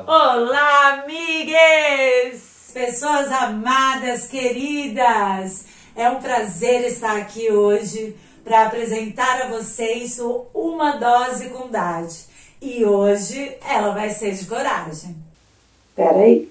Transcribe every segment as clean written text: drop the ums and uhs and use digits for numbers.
Olá, amigues! Pessoas amadas, queridas! É um prazer estar aqui hoje para apresentar a vocês o Uma Dose com Dade. E hoje ela vai ser de coragem. Espera aí.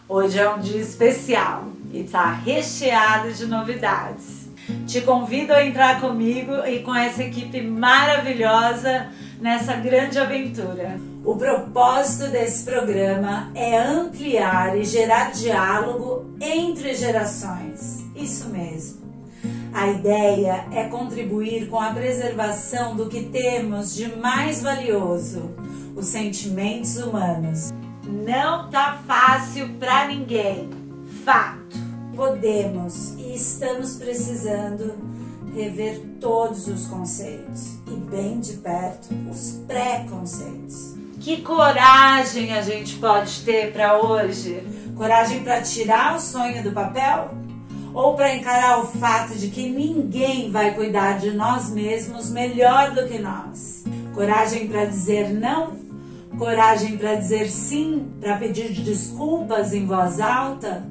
Hoje é um dia especial e está recheado de novidades. Te convido a entrar comigo e com essa equipe maravilhosa nessa grande aventura. O propósito desse programa é ampliar e gerar diálogo entre gerações. Isso mesmo. A ideia é contribuir com a preservação do que temos de mais valioso, os sentimentos humanos. Não tá fácil pra ninguém, fato. Podemos e estamos precisando rever todos os conceitos e bem de perto os preconceitos. Que coragem a gente pode ter pra hoje? Coragem pra tirar o sonho do papel? Ou para encarar o fato de que ninguém vai cuidar de nós mesmos melhor do que nós? Coragem para dizer não? Coragem para dizer sim, para pedir desculpas em voz alta?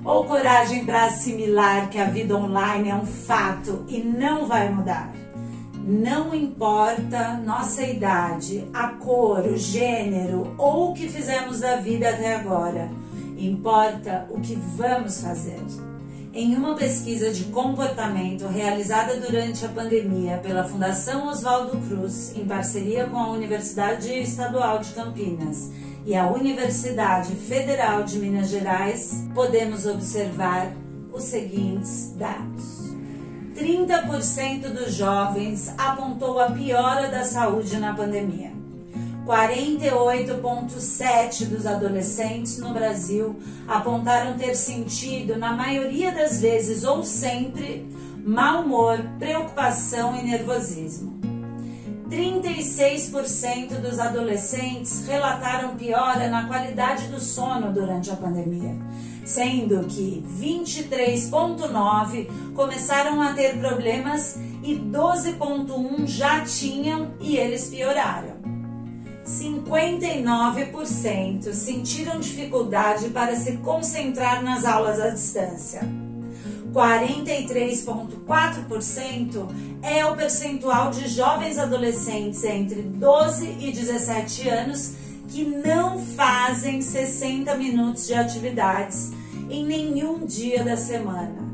Ou coragem para assimilar que a vida online é um fato e não vai mudar? Não importa nossa idade, a cor, o gênero ou o que fizemos da vida até agora. Importa o que vamos fazer. Em uma pesquisa de comportamento realizada durante a pandemia pela Fundação Oswaldo Cruz, em parceria com a Universidade Estadual de Campinas e a Universidade Federal de Minas Gerais, podemos observar os seguintes dados. 30% dos jovens apontou a piora da saúde na pandemia. 48,7% dos adolescentes no Brasil apontaram ter sentido, na maioria das vezes ou sempre, mau humor, preocupação e nervosismo. 36% dos adolescentes relataram piora na qualidade do sono durante a pandemia, sendo que 23,9% começaram a ter problemas e 12,1% já tinham e eles pioraram. 59% sentiram dificuldade para se concentrar nas aulas à distância. 43,4% é o percentual de jovens adolescentes entre 12 e 17 anos que não fazem 60 minutos de atividades em nenhum dia da semana.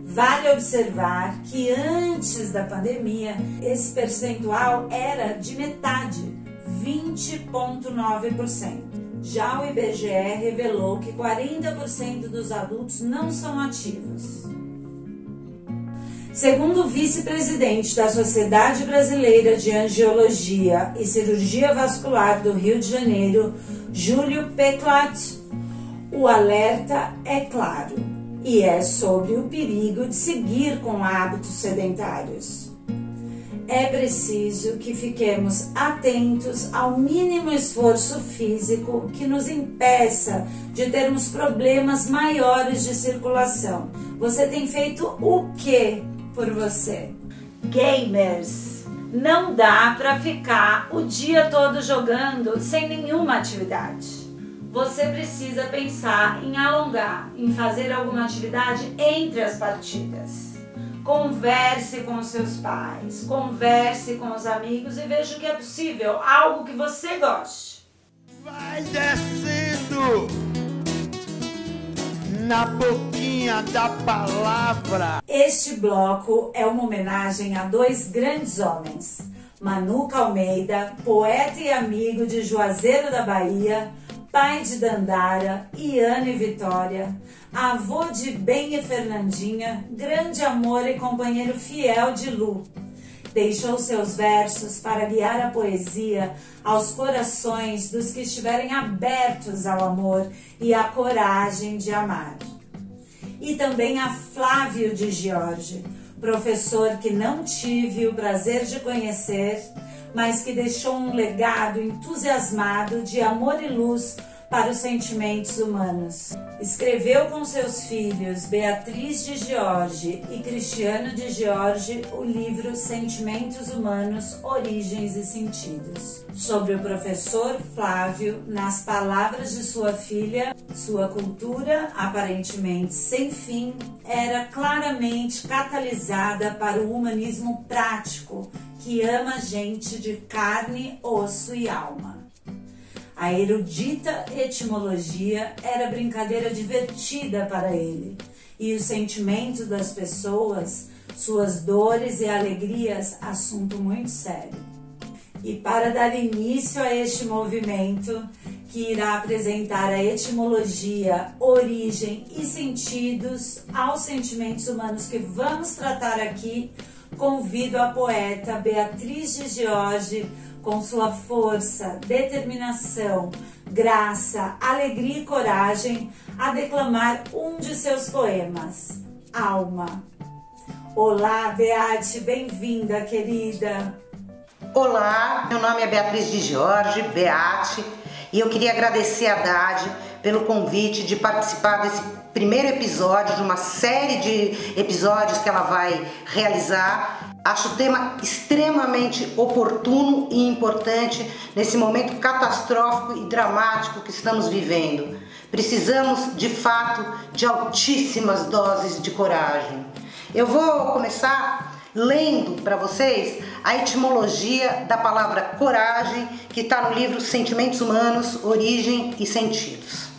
Vale observar que antes da pandemia esse percentual era de metade, 20,9%. Já o IBGE revelou que 40% dos adultos não são ativos. Segundo o vice-presidente da Sociedade Brasileira de Angiologia e Cirurgia Vascular do Rio de Janeiro, Júlio Peclat, o alerta é claro e é sobre o perigo de seguir com hábitos sedentários. É preciso que fiquemos atentos ao mínimo esforço físico que nos impeça de termos problemas maiores de circulação. Você tem feito o que por você? Gamers! Não dá para ficar o dia todo jogando sem nenhuma atividade. Você precisa pensar em alongar, em fazer alguma atividade entre as partidas. Converse com os seus pais, converse com os amigos e veja o que é possível, algo que você goste. Vai descendo na boquinha da palavra. Este bloco é uma homenagem a dois grandes homens. Manuca Almeida, poeta e amigo de Juazeiro da Bahia, pai de Dandara, Iana e Vitória, avô de Ben e Fernandinha, grande amor e companheiro fiel de Lu. Deixou seus versos para guiar a poesia aos corações dos que estiverem abertos ao amor e à coragem de amar. E também a Flávio de Giorgi, professor que não tive o prazer de conhecer, mas que deixou um legado entusiasmado de amor e luz para os sentimentos humanos. Escreveu com seus filhos Beatriz de George e Cristiano de George o livro Sentimentos Humanos, Origens e Sentidos. Sobre o professor Flávio, nas palavras de sua filha, sua cultura, aparentemente sem fim, era claramente catalisada para o humanismo prático, que ama gente de carne, osso e alma. A erudita etimologia era brincadeira divertida para ele, e os sentimentos das pessoas, suas dores e alegrias, assunto muito sério. E para dar início a este movimento, que irá apresentar a etimologia, origem e sentidos aos sentimentos humanos que vamos tratar aqui, convido a poeta Beatriz de George, com sua força, determinação, graça, alegria e coragem, a declamar um de seus poemas, Alma. Olá, Beate, bem-vinda, querida. Olá, meu nome é Beatriz de George, Beate, e eu queria agradecer a Dade pelo convite de participar desse primeiro episódio de uma série de episódios que ela vai realizar. Acho o tema extremamente oportuno e importante nesse momento catastrófico e dramático que estamos vivendo. Precisamos, de fato, de altíssimas doses de coragem. Eu vou começar lendo para vocês a etimologia da palavra coragem, que está no livro Sentimentos Humanos, Origem e Sentidos.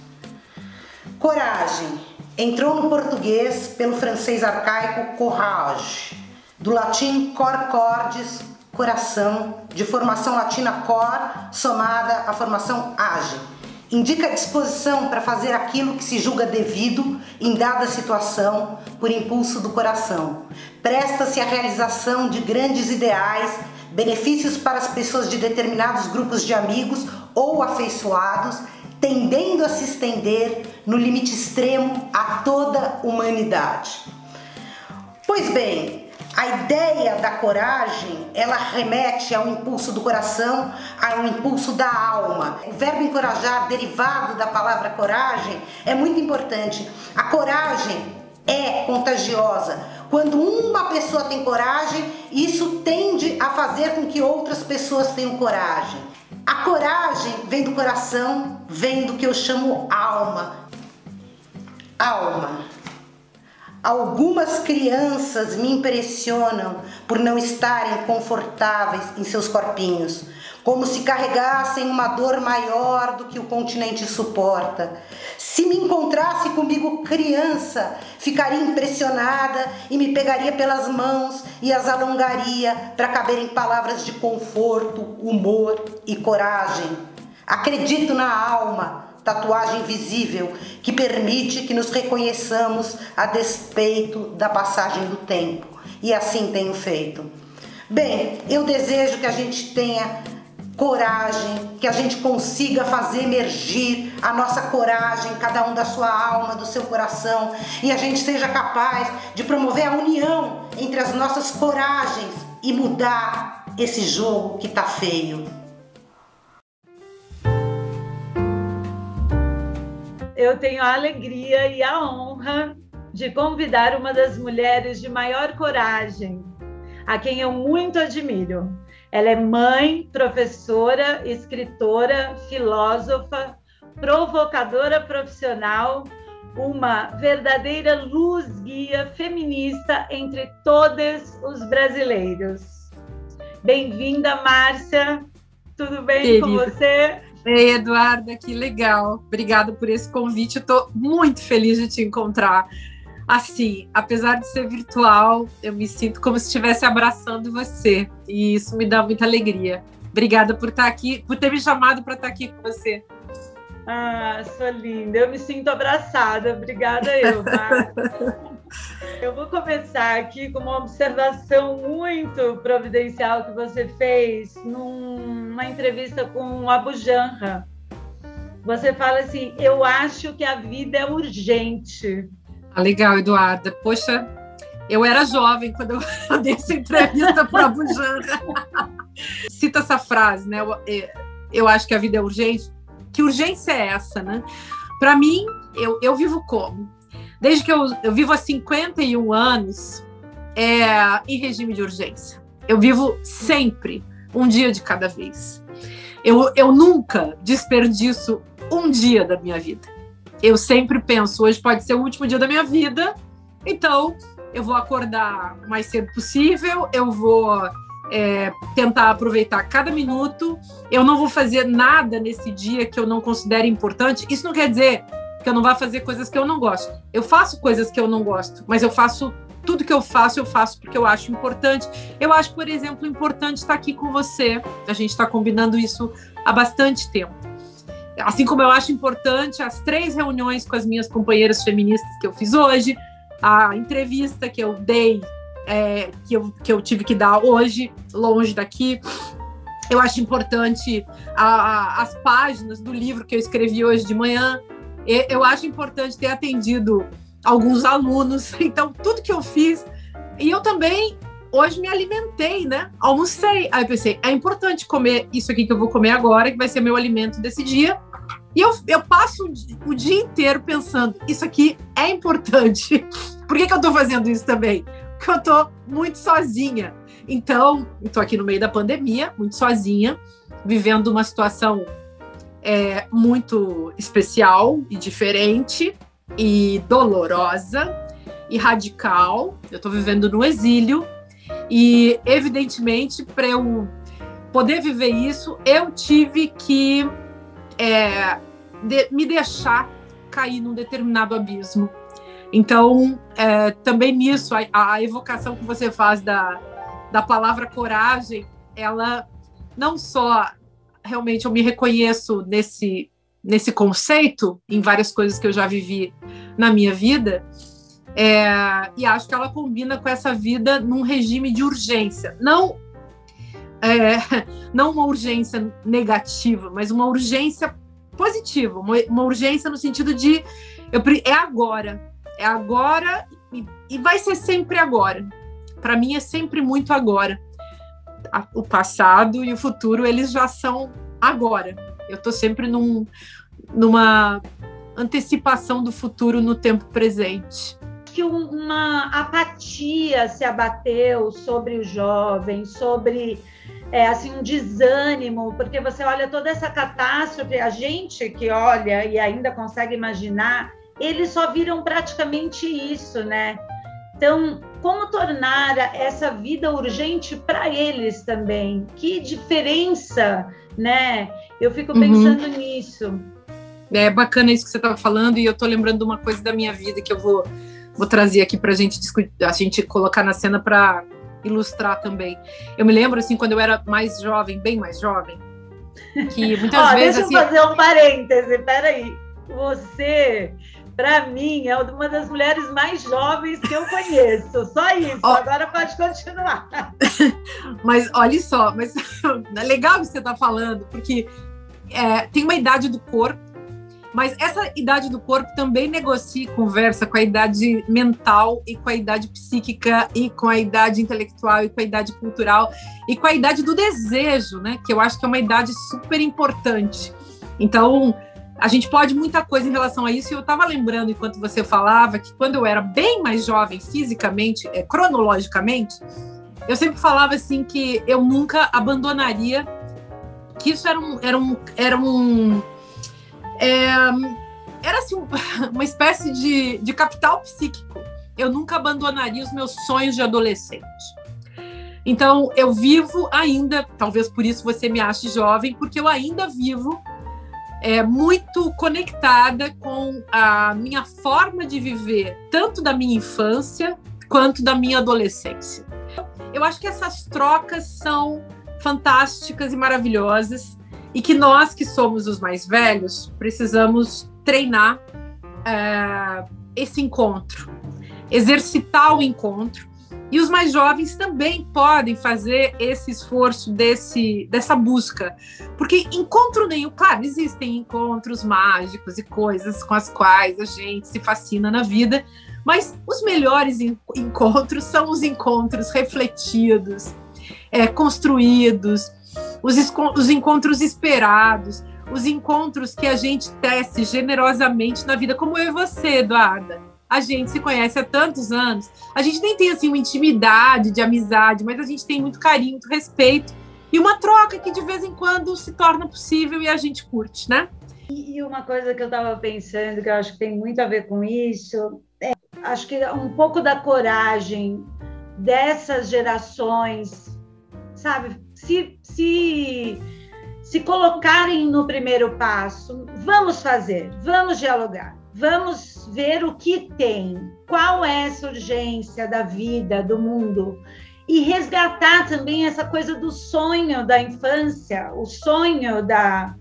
Coragem entrou no português pelo francês arcaico courage, do latim cor cordis, coração, de formação latina cor, somada à formação age. Indica a disposição para fazer aquilo que se julga devido em dada situação por impulso do coração. Presta-se à realização de grandes ideais, benefícios para as pessoas de determinados grupos de amigos ou afeiçoados, tendendo a se estender no limite extremo a toda a humanidade. Pois bem, a ideia da coragem, ela remete ao impulso do coração, ao impulso da alma. O verbo encorajar, derivado da palavra coragem, é muito importante. A coragem é contagiosa. Quando uma pessoa tem coragem, isso tende a fazer com que outras pessoas tenham coragem. A coragem vem do coração, vem do que eu chamo alma. Alma. Algumas crianças me impressionam por não estarem confortáveis em seus corpinhos, como se carregassem uma dor maior do que o continente suporta. Se me encontrasse comigo criança, ficaria impressionada e me pegaria pelas mãos e as alongaria para caberem palavras de conforto, humor e coragem. Acredito na alma, tatuagem visível que permite que nos reconheçamos a despeito da passagem do tempo. E assim tenho feito. Bem, eu desejo que a gente tenha coragem, que a gente consiga fazer emergir a nossa coragem, cada um da sua alma, do seu coração, e a gente seja capaz de promover a união entre as nossas coragens e mudar esse jogo que tá feio. Eu tenho a alegria e a honra de convidar uma das mulheres de maior coragem, a quem eu muito admiro. Ela é mãe, professora, escritora, filósofa, provocadora profissional, uma verdadeira luz-guia feminista entre todos os brasileiros. Bem-vinda, Márcia. Tudo bem, querida, com você? Ei, Eduarda, que legal. Obrigada por esse convite. Eu estou muito feliz de te encontrar. Assim, apesar de ser virtual, eu me sinto como se estivesse abraçando você. E isso me dá muita alegria. Obrigada por estar aqui, por ter me chamado para estar aqui com você. Ah, sou linda. Eu me sinto abraçada. Obrigada, eu, Márcia. Eu vou começar aqui com uma observação muito providencial que você fez numa entrevista com o Abu Janra. Você fala assim: eu acho que a vida é urgente. Ah, legal, Eduarda. Poxa, eu era jovem quando eu dei essa entrevista para o Abu Janra. Cita essa frase, né? Eu acho que a vida é urgente. Que urgência é essa, né? Para mim, eu vivo como? Desde que eu vivo há 51 anos em regime de urgência. Eu vivo sempre um dia de cada vez. Eu nunca desperdiço um dia da minha vida. Eu sempre penso, hoje pode ser o último dia da minha vida, então eu vou acordar o mais cedo possível, eu vou tentar aproveitar cada minuto, eu não vou fazer nada nesse dia que eu não considere importante. Isso não quer dizer que eu não vá fazer coisas que eu não gosto. Eu faço coisas que eu não gosto, mas eu faço tudo que eu faço porque eu acho importante. Eu acho, por exemplo, importante estar aqui com você. A gente está combinando isso há bastante tempo. Assim como eu acho importante as 3 reuniões com as minhas companheiras feministas que eu fiz hoje, a entrevista que eu dei, que eu tive que dar hoje, longe daqui. Eu acho importante as páginas do livro que eu escrevi hoje de manhã. Eu acho importante ter atendido alguns alunos. Então, tudo que eu fiz. E eu também, hoje, me alimentei, né? Almocei. Aí eu pensei, é importante comer isso aqui que eu vou comer agora, que vai ser meu alimento desse dia. E eu passo o dia inteiro pensando, isso aqui é importante. Por que eu tô fazendo isso também? Porque eu tô muito sozinha. Então, eu tô aqui no meio da pandemia, muito sozinha, vivendo uma situação muito especial e diferente e dolorosa e radical. Eu tô vivendo no exílio e, evidentemente, para eu poder viver isso, eu tive que me deixar cair num determinado abismo. Então, também nisso, a evocação que você faz da palavra coragem, ela não só realmente eu me reconheço nesse conceito, em várias coisas que eu já vivi na minha vida, e acho que ela combina com essa vida num regime de urgência. Não uma urgência negativa, mas uma urgência positiva, uma urgência no sentido de é agora e vai ser sempre agora. Para mim é sempre muito agora. O passado e o futuro, eles já são agora. Eu estou sempre numa antecipação do futuro no tempo presente. Que uma apatia se abateu sobre os jovens, sobre um desânimo, porque você olha toda essa catástrofe, a gente que olha e ainda consegue imaginar, eles só viram praticamente isso, né? Então, como tornar essa vida urgente para eles também? Que diferença, né? Eu fico pensando nisso. É bacana isso que você estava falando, e eu estou lembrando de uma coisa da minha vida que eu vou trazer aqui para a gente colocar na cena para ilustrar também. Eu me lembro, assim, quando eu era mais jovem, bem mais jovem, que muitas vezes... Deixa eu fazer um parêntese, peraí. Você... Para mim, é uma das mulheres mais jovens que eu conheço. Só isso. Agora pode continuar. Mas olha só, é legal o que você está falando, porque tem uma idade do corpo, mas essa idade do corpo também negocia e conversa com a idade mental e com a idade psíquica e com a idade intelectual e com a idade cultural e com a idade do desejo, né? Que eu acho que é uma idade super importante. Então... a gente pode muita coisa em relação a isso, e eu estava lembrando, enquanto você falava, que quando eu era bem mais jovem, fisicamente, cronologicamente, eu sempre falava assim que eu nunca abandonaria, que isso era assim, uma espécie de capital psíquico. Eu nunca abandonaria os meus sonhos de adolescente. Então, eu vivo ainda, talvez por isso você me ache jovem, porque eu ainda vivo muito conectada com a minha forma de viver, tanto da minha infância quanto da minha adolescência. Eu acho que essas trocas são fantásticas e maravilhosas, e que nós, que somos os mais velhos, precisamos treinar esse encontro, exercitar o encontro. E os mais jovens também podem fazer esse esforço dessa busca. Porque encontro nenhum... Claro, existem encontros mágicos e coisas com as quais a gente se fascina na vida, mas os melhores encontros são os encontros refletidos, construídos, os encontros esperados, os encontros que a gente tece generosamente na vida, como eu e você, Eduarda. A gente se conhece há tantos anos, a gente nem tem assim uma intimidade de amizade, mas a gente tem muito carinho, muito respeito e uma troca que de vez em quando se torna possível e a gente curte, né? E uma coisa que eu estava pensando, que eu acho que tem muito a ver com isso, acho que um pouco da coragem dessas gerações, sabe, se colocarem no primeiro passo, vamos fazer, vamos dialogar, vamos ver o que tem, qual é essa urgência da vida, do mundo, e resgatar também essa coisa do sonho da infância, o sonho da...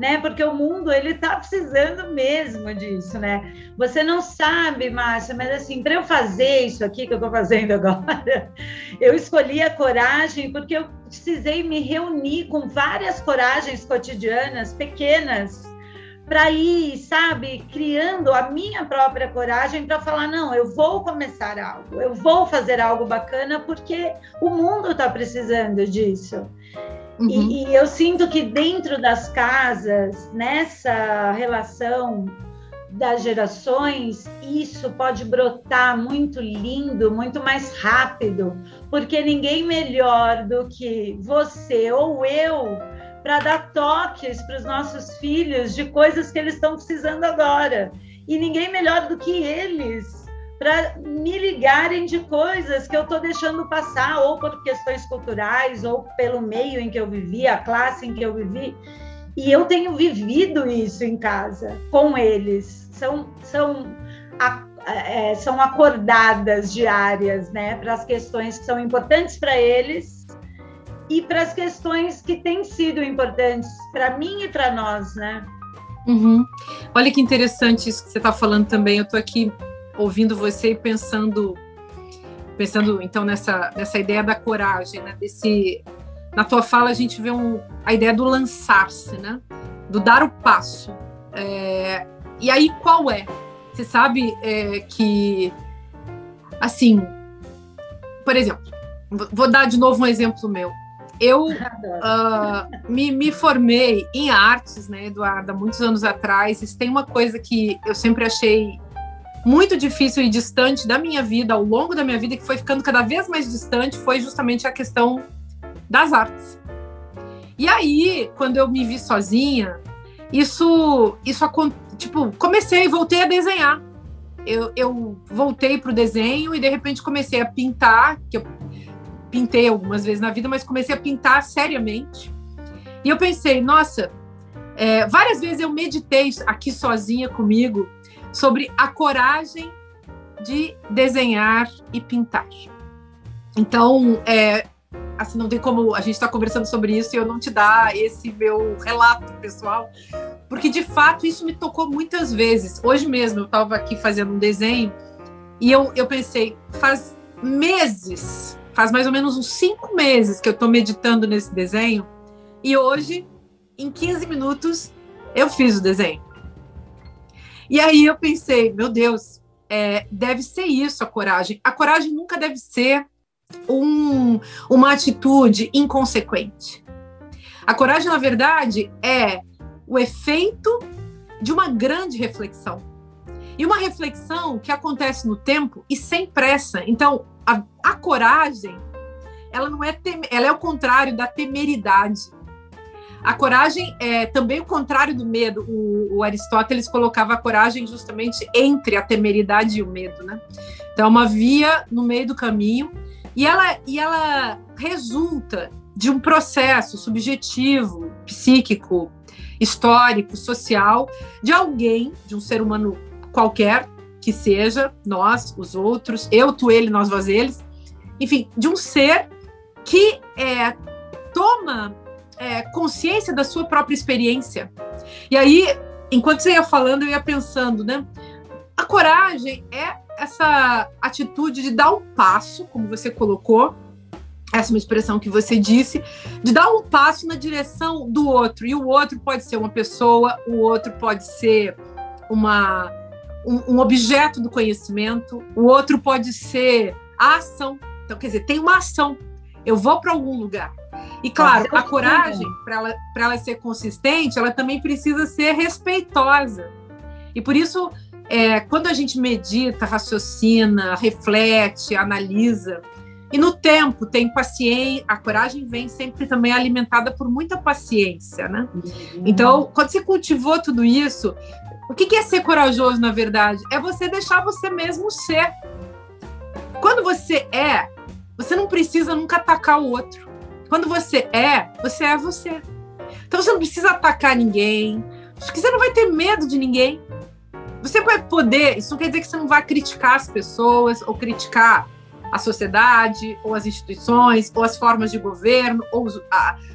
Né? Porque o mundo ele está precisando mesmo disso, né? Você não sabe, Márcia, mas assim, para eu fazer isso aqui que eu estou fazendo agora, eu escolhi a coragem porque eu precisei me reunir com várias coragens cotidianas, pequenas, para ir, sabe, criando a minha própria coragem para falar, não, eu vou começar algo, eu vou fazer algo bacana porque o mundo está precisando disso. Uhum. E eu sinto que dentro das casas, nessa relação das gerações, isso pode brotar muito lindo, muito mais rápido, porque ninguém melhor do que você ou eu para dar toques para os nossos filhos de coisas que eles estão precisando agora. E ninguém melhor do que eles para me ligarem de coisas que eu estou deixando passar, ou por questões culturais, ou pelo meio em que eu vivi, a classe em que eu vivi. E eu tenho vivido isso em casa, com eles. São acordadas diárias, né, para as questões que são importantes para eles e para as questões que têm sido importantes para mim e para nós, né? Uhum. Olha que interessante isso que você está falando também. Eu estou aqui ouvindo você e pensando então nessa ideia da coragem, né? Na tua fala a gente vê a ideia do lançar-se, né? Do dar o passo. E aí qual é? Você sabe que, assim, por exemplo, vou dar de novo um exemplo meu. Eu me formei em artes, né, Eduarda, muitos anos atrás. Isso tem uma coisa que eu sempre achei muito difícil e distante da minha vida, ao longo da minha vida, que foi ficando cada vez mais distante, foi justamente a questão das artes. E aí, quando eu me vi sozinha, voltei a desenhar. Eu voltei para o desenho e, de repente, comecei a pintar, que eu pintei algumas vezes na vida, mas comecei a pintar seriamente. E eu pensei, nossa, várias vezes eu meditei aqui sozinha comigo sobre a coragem de desenhar e pintar. Então, assim, não tem como a gente estar conversando sobre isso e eu não te dar esse meu relato pessoal, porque, de fato, isso me tocou muitas vezes. Hoje mesmo eu estava aqui fazendo um desenho e eu pensei, faz mais ou menos uns 5 meses que eu estou meditando nesse desenho e hoje, em 15 minutos, eu fiz o desenho. E aí eu pensei, meu Deus, deve ser isso a coragem. A coragem nunca deve ser uma atitude inconsequente. A coragem, na verdade, é o efeito de uma grande reflexão. E uma reflexão que acontece no tempo e sem pressa. Então, a coragem, ela é o contrário da temeridade. A coragem é também o contrário do medo. O Aristóteles colocava a coragem justamente entre a temeridade e o medo, né? Então, é uma via no meio do caminho e ela resulta de um processo subjetivo, psíquico, histórico, social, de alguém, de um ser humano qualquer, que seja nós, os outros, eu, tu, ele, nós, vós, eles, enfim, de um ser que toma consciência da sua própria experiência. E aí, enquanto você ia falando, eu ia pensando, né? A coragem é essa atitude de dar um passo, como você colocou, essa é uma expressão que você disse, de dar um passo na direção do outro. E o outro pode ser uma pessoa, o outro pode ser um objeto do conhecimento, o outro pode ser a ação. Então, quer dizer, tem uma ação. Eu vou para algum lugar. E claro, a coragem, para ela ser consistente, ela também precisa ser respeitosa. E por isso, quando a gente medita, raciocina, reflete, analisa, e no tempo tem paciência, a coragem vem sempre também alimentada por muita paciência, né? Então, quando você cultivou tudo isso, o que é ser corajoso, na verdade? É você deixar você mesmo ser. Quando você você não precisa nunca atacar o outro. Quando você é você. Então você não precisa atacar ninguém, você não vai ter medo de ninguém. Você vai poder, isso não quer dizer que você não vai criticar as pessoas, ou criticar a sociedade, ou as instituições, ou as formas de governo, ou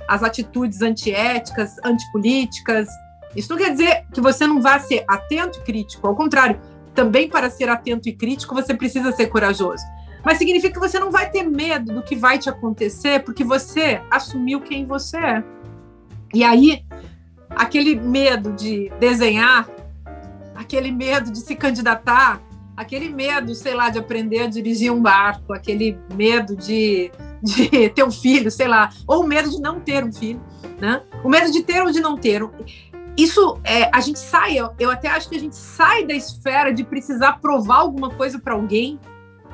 as atitudes antiéticas, antipolíticas. Isso não quer dizer que você não vai ser atento e crítico. Ao contrário, também para ser atento e crítico, você precisa ser corajoso. Mas significa que você não vai ter medo do que vai te acontecer, porque você assumiu quem você é. E aí, aquele medo de desenhar, aquele medo de se candidatar, aquele medo, sei lá, de aprender a dirigir um barco, aquele medo de ter um filho, sei lá, ou o medo de não ter um filho, né? O medo de ter ou de não ter. Isso, a gente sai, eu até acho que a gente sai da esfera de precisar provar alguma coisa para alguém,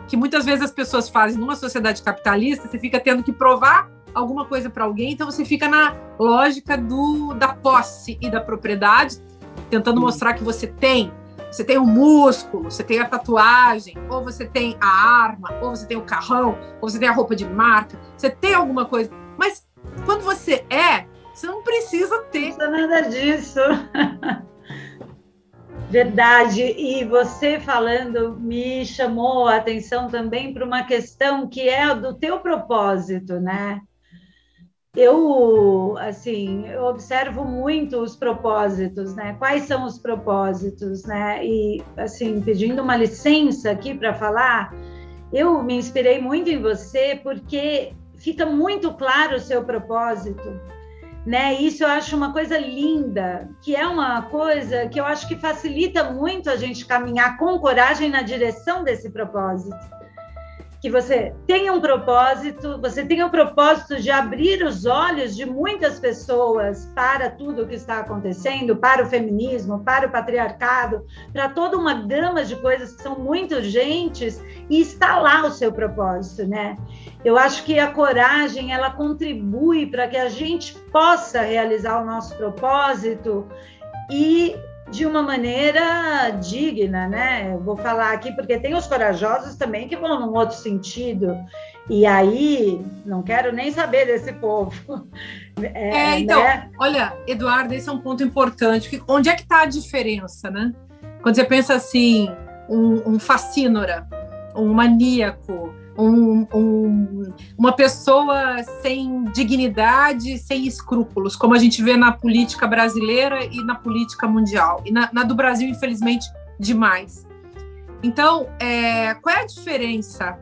que muitas vezes as pessoas fazem numa sociedade capitalista, você fica tendo que provar alguma coisa para alguém, então você fica na lógica da posse e da propriedade, tentando mostrar que você tem o músculo, você tem a tatuagem, ou você tem a arma, ou você tem o carrão, ou você tem a roupa de marca, você tem alguma coisa. Mas quando você você não precisa ter. Não precisa nada disso. Verdade. E você falando me chamou a atenção também para uma questão que é do teu propósito, né? Eu observo muito os propósitos, né? Quais são os propósitos, né? E, assim, pedindo uma licença aqui para falar, eu me inspirei muito em você porque fica muito claro o seu propósito, né? Isso eu acho uma coisa linda, que é uma coisa que eu acho que facilita muito a gente caminhar com coragem na direção desse propósito. Que você tenha um propósito, você tenha o propósito de abrir os olhos de muitas pessoas para tudo o que está acontecendo, para o feminismo, para o patriarcado, para toda uma gama de coisas que são muito urgentes, e está lá o seu propósito, né? Eu acho que a coragem, ela contribui para que a gente possa realizar o nosso propósito e de uma maneira digna, né? Eu vou falar aqui porque tem os corajosos também que vão num outro sentido, e aí não quero nem saber desse povo. Então, né? Olha, Eduardo, esse é um ponto importante. Onde é que está a diferença, né? Quando você pensa assim, um facínora, um maníaco, uma pessoa sem dignidade, sem escrúpulos, como a gente vê na política brasileira e na política mundial. E na do Brasil, infelizmente, demais. Então, qual é a diferença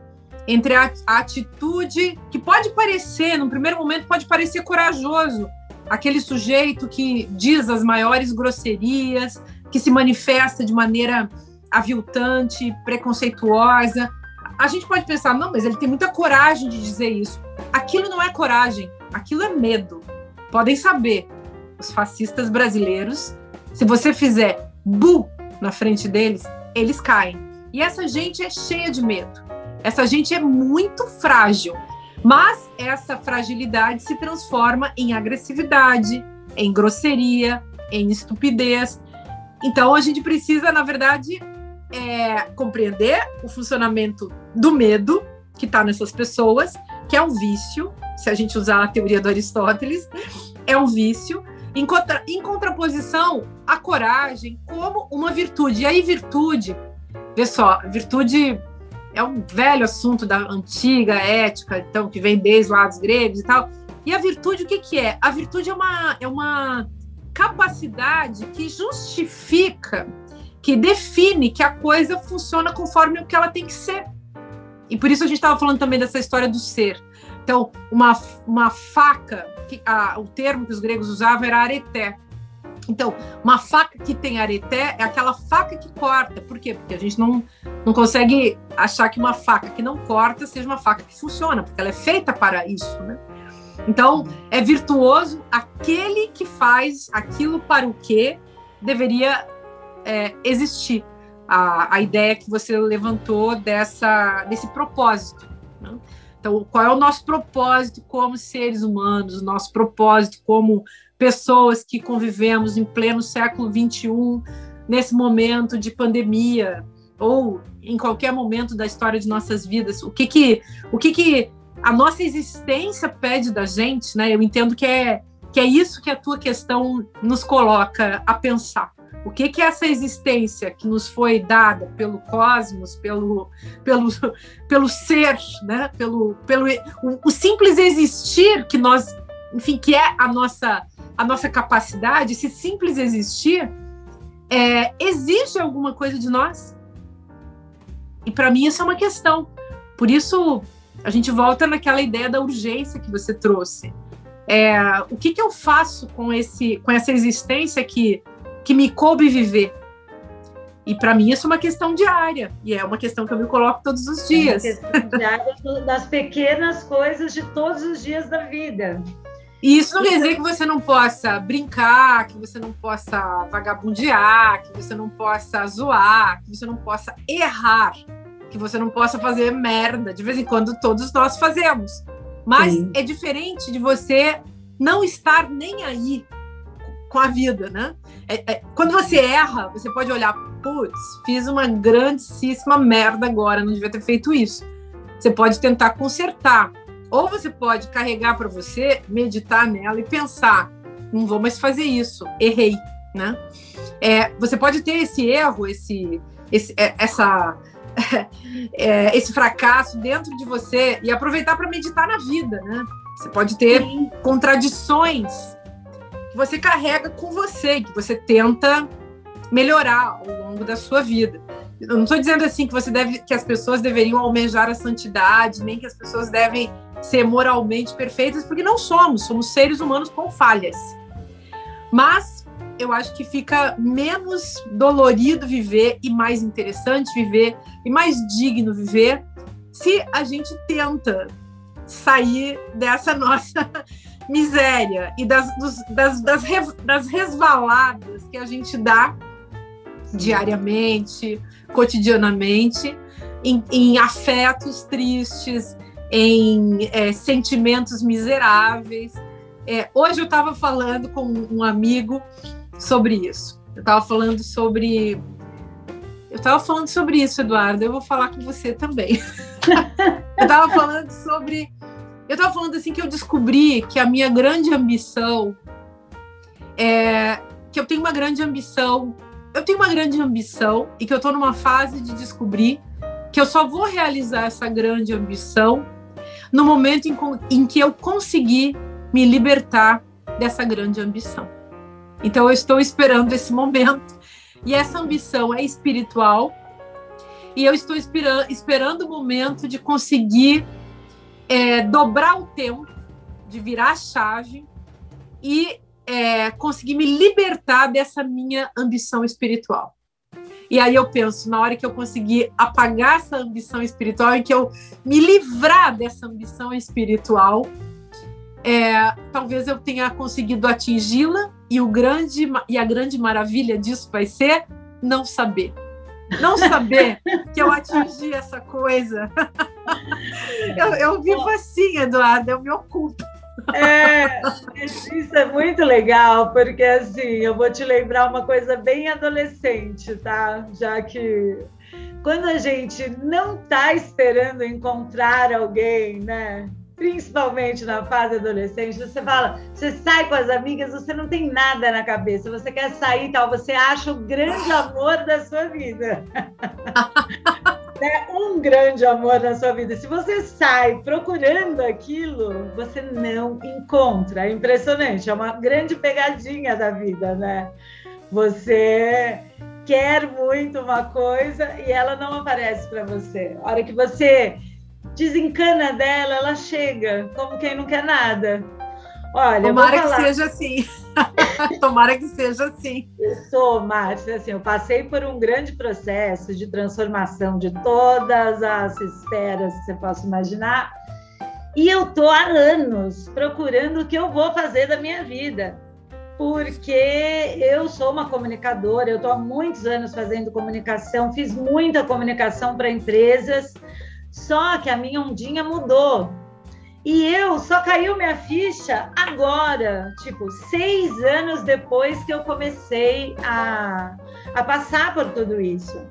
entre a atitude que pode parecer, num primeiro momento, pode parecer corajoso, aquele sujeito que diz as maiores grosserias, que se manifesta de maneira aviltante, preconceituosa. A gente pode pensar, não, mas ele tem muita coragem de dizer isso. Aquilo não é coragem, aquilo é medo. Podem saber, os fascistas brasileiros, se você fizer bu na frente deles, eles caem. E essa gente é cheia de medo. Essa gente é muito frágil. Mas essa fragilidade se transforma em agressividade, em grosseria, em estupidez. Então, a gente precisa, na verdade, compreender o funcionamento do medo que está nessas pessoas, que é um vício, se a gente usar a teoria do Aristóteles, é um vício, em contraposição à coragem como uma virtude. E aí, virtude, vê só, virtude é um velho assunto da antiga ética, então, que vem desde lá dos gregos e tal. E a virtude, o que é? A virtude é uma capacidade que justifica, que define que a coisa funciona conforme o que ela tem que ser. E por isso a gente estava falando também dessa história do ser. Então, uma faca, o termo que os gregos usavam era areté. Então, uma faca que tem areté é aquela faca que corta. Por quê? Porque a gente não consegue achar que uma faca que não corta seja uma faca que funciona, porque ela é feita para isso, né? Então, é virtuoso aquele que faz aquilo para o que deveria existir. A ideia que você levantou desse propósito, né? Então, qual é o nosso propósito como seres humanos, o nosso propósito como pessoas que convivemos em pleno século XXI, nesse momento de pandemia, ou em qualquer momento da história de nossas vidas? O que a nossa existência pede da gente, né? Eu entendo que é isso que a tua questão nos coloca a pensar. O que é essa existência que nos foi dada pelo cosmos, pelo ser, né? O simples existir que nós, enfim, que é a nossa capacidade, esse simples existir, exige alguma coisa de nós? E para mim isso é uma questão. Por isso a gente volta naquela ideia da urgência que você trouxe. O que eu faço com essa existência que me coube viver? E para mim isso é uma questão diária, e é uma questão que eu me coloco todos os dias. É uma questão diária das pequenas coisas de todos os dias da vida. E isso não quer dizer que você não possa brincar, que você não possa vagabundear, que você não possa zoar, que você não possa errar, que você não possa fazer merda. De vez em quando todos nós fazemos. Mas sim, é diferente de você não estar nem aí com a vida, né? Quando você erra, você pode olhar, putz, fiz uma grandíssima merda agora, não devia ter feito isso. Você pode tentar consertar. Ou você pode carregar para você, meditar nela e pensar, não vou mais fazer isso, errei, né? Você pode ter esse erro, esse fracasso dentro de você e aproveitar para meditar na vida, né? Você pode ter contradições que você carrega com você, que você tenta melhorar ao longo da sua vida. Eu não estou dizendo assim que as pessoas deveriam almejar a santidade, nem que as pessoas devem ser moralmente perfeitas, porque não somos seres humanos com falhas. Mas eu acho que fica menos dolorido viver e mais interessante viver e mais digno viver se a gente tenta sair dessa nossa miséria e das resvaladas que a gente dá diariamente, cotidianamente, em afetos tristes, em sentimentos miseráveis. Hoje eu estava falando com um amigo sobre isso. Eu estava falando sobre isso, Eduardo. Eu vou falar com você também. Eu estava falando assim que eu descobri que a minha grande ambição que eu tenho uma grande ambição. Eu tenho uma grande ambição e que eu estou numa fase de descobrir que eu só vou realizar essa grande ambição no momento em que eu conseguir me libertar dessa grande ambição. Então, eu estou esperando esse momento. E essa ambição é espiritual. E eu estou esperando o momento de conseguir dobrar o tempo, de virar a chave e conseguir me libertar dessa minha ambição espiritual. E aí eu penso, na hora que eu conseguir apagar essa ambição espiritual e que eu me livrar dessa ambição espiritual, talvez eu tenha conseguido atingi-la e a grande maravilha disso vai ser não saber. Não saber que eu atingi essa coisa. Eu vivo assim, Eduardo, eu me ocupo. Isso é muito legal, porque assim, eu vou te lembrar uma coisa bem adolescente, tá? Já que quando a gente não tá esperando encontrar alguém, né? Principalmente na fase adolescente, você sai com as amigas, você não tem nada na cabeça, você quer sair e tal, você acha o grande amor da sua vida. Um grande amor na sua vida. Se você sai procurando aquilo, você não encontra. É impressionante, é uma grande pegadinha da vida, né? Você quer muito uma coisa e ela não aparece para você. A hora que você desencana dela, ela chega, como quem não quer nada. Olha, tomara que seja assim. Tomara que seja assim. Márcia, assim, eu passei por um grande processo de transformação de todas as esferas que você possa imaginar. E eu tô há anos procurando o que eu vou fazer da minha vida, porque eu sou uma comunicadora, eu tô há muitos anos fazendo comunicação, fiz muita comunicação para empresas, só que a minha ondinha mudou. E eu só caiu minha ficha agora, tipo, 6 anos depois que eu comecei a passar por tudo isso.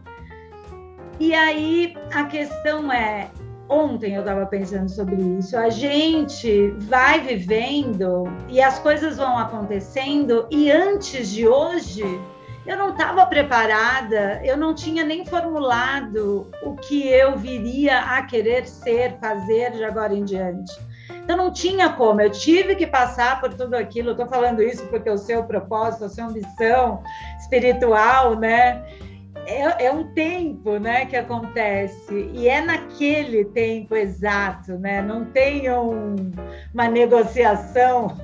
E aí a questão é, ontem eu estava pensando sobre isso, a gente vai vivendo e as coisas vão acontecendo, e antes de hoje eu não estava preparada, eu não tinha nem formulado o que eu viria a querer ser, fazer de agora em diante. Então não tinha como, eu tive que passar por tudo aquilo. Estou falando isso porque o seu propósito, a sua ambição espiritual, né? É um tempo, né, que acontece, e é naquele tempo exato, né? Não tem uma negociação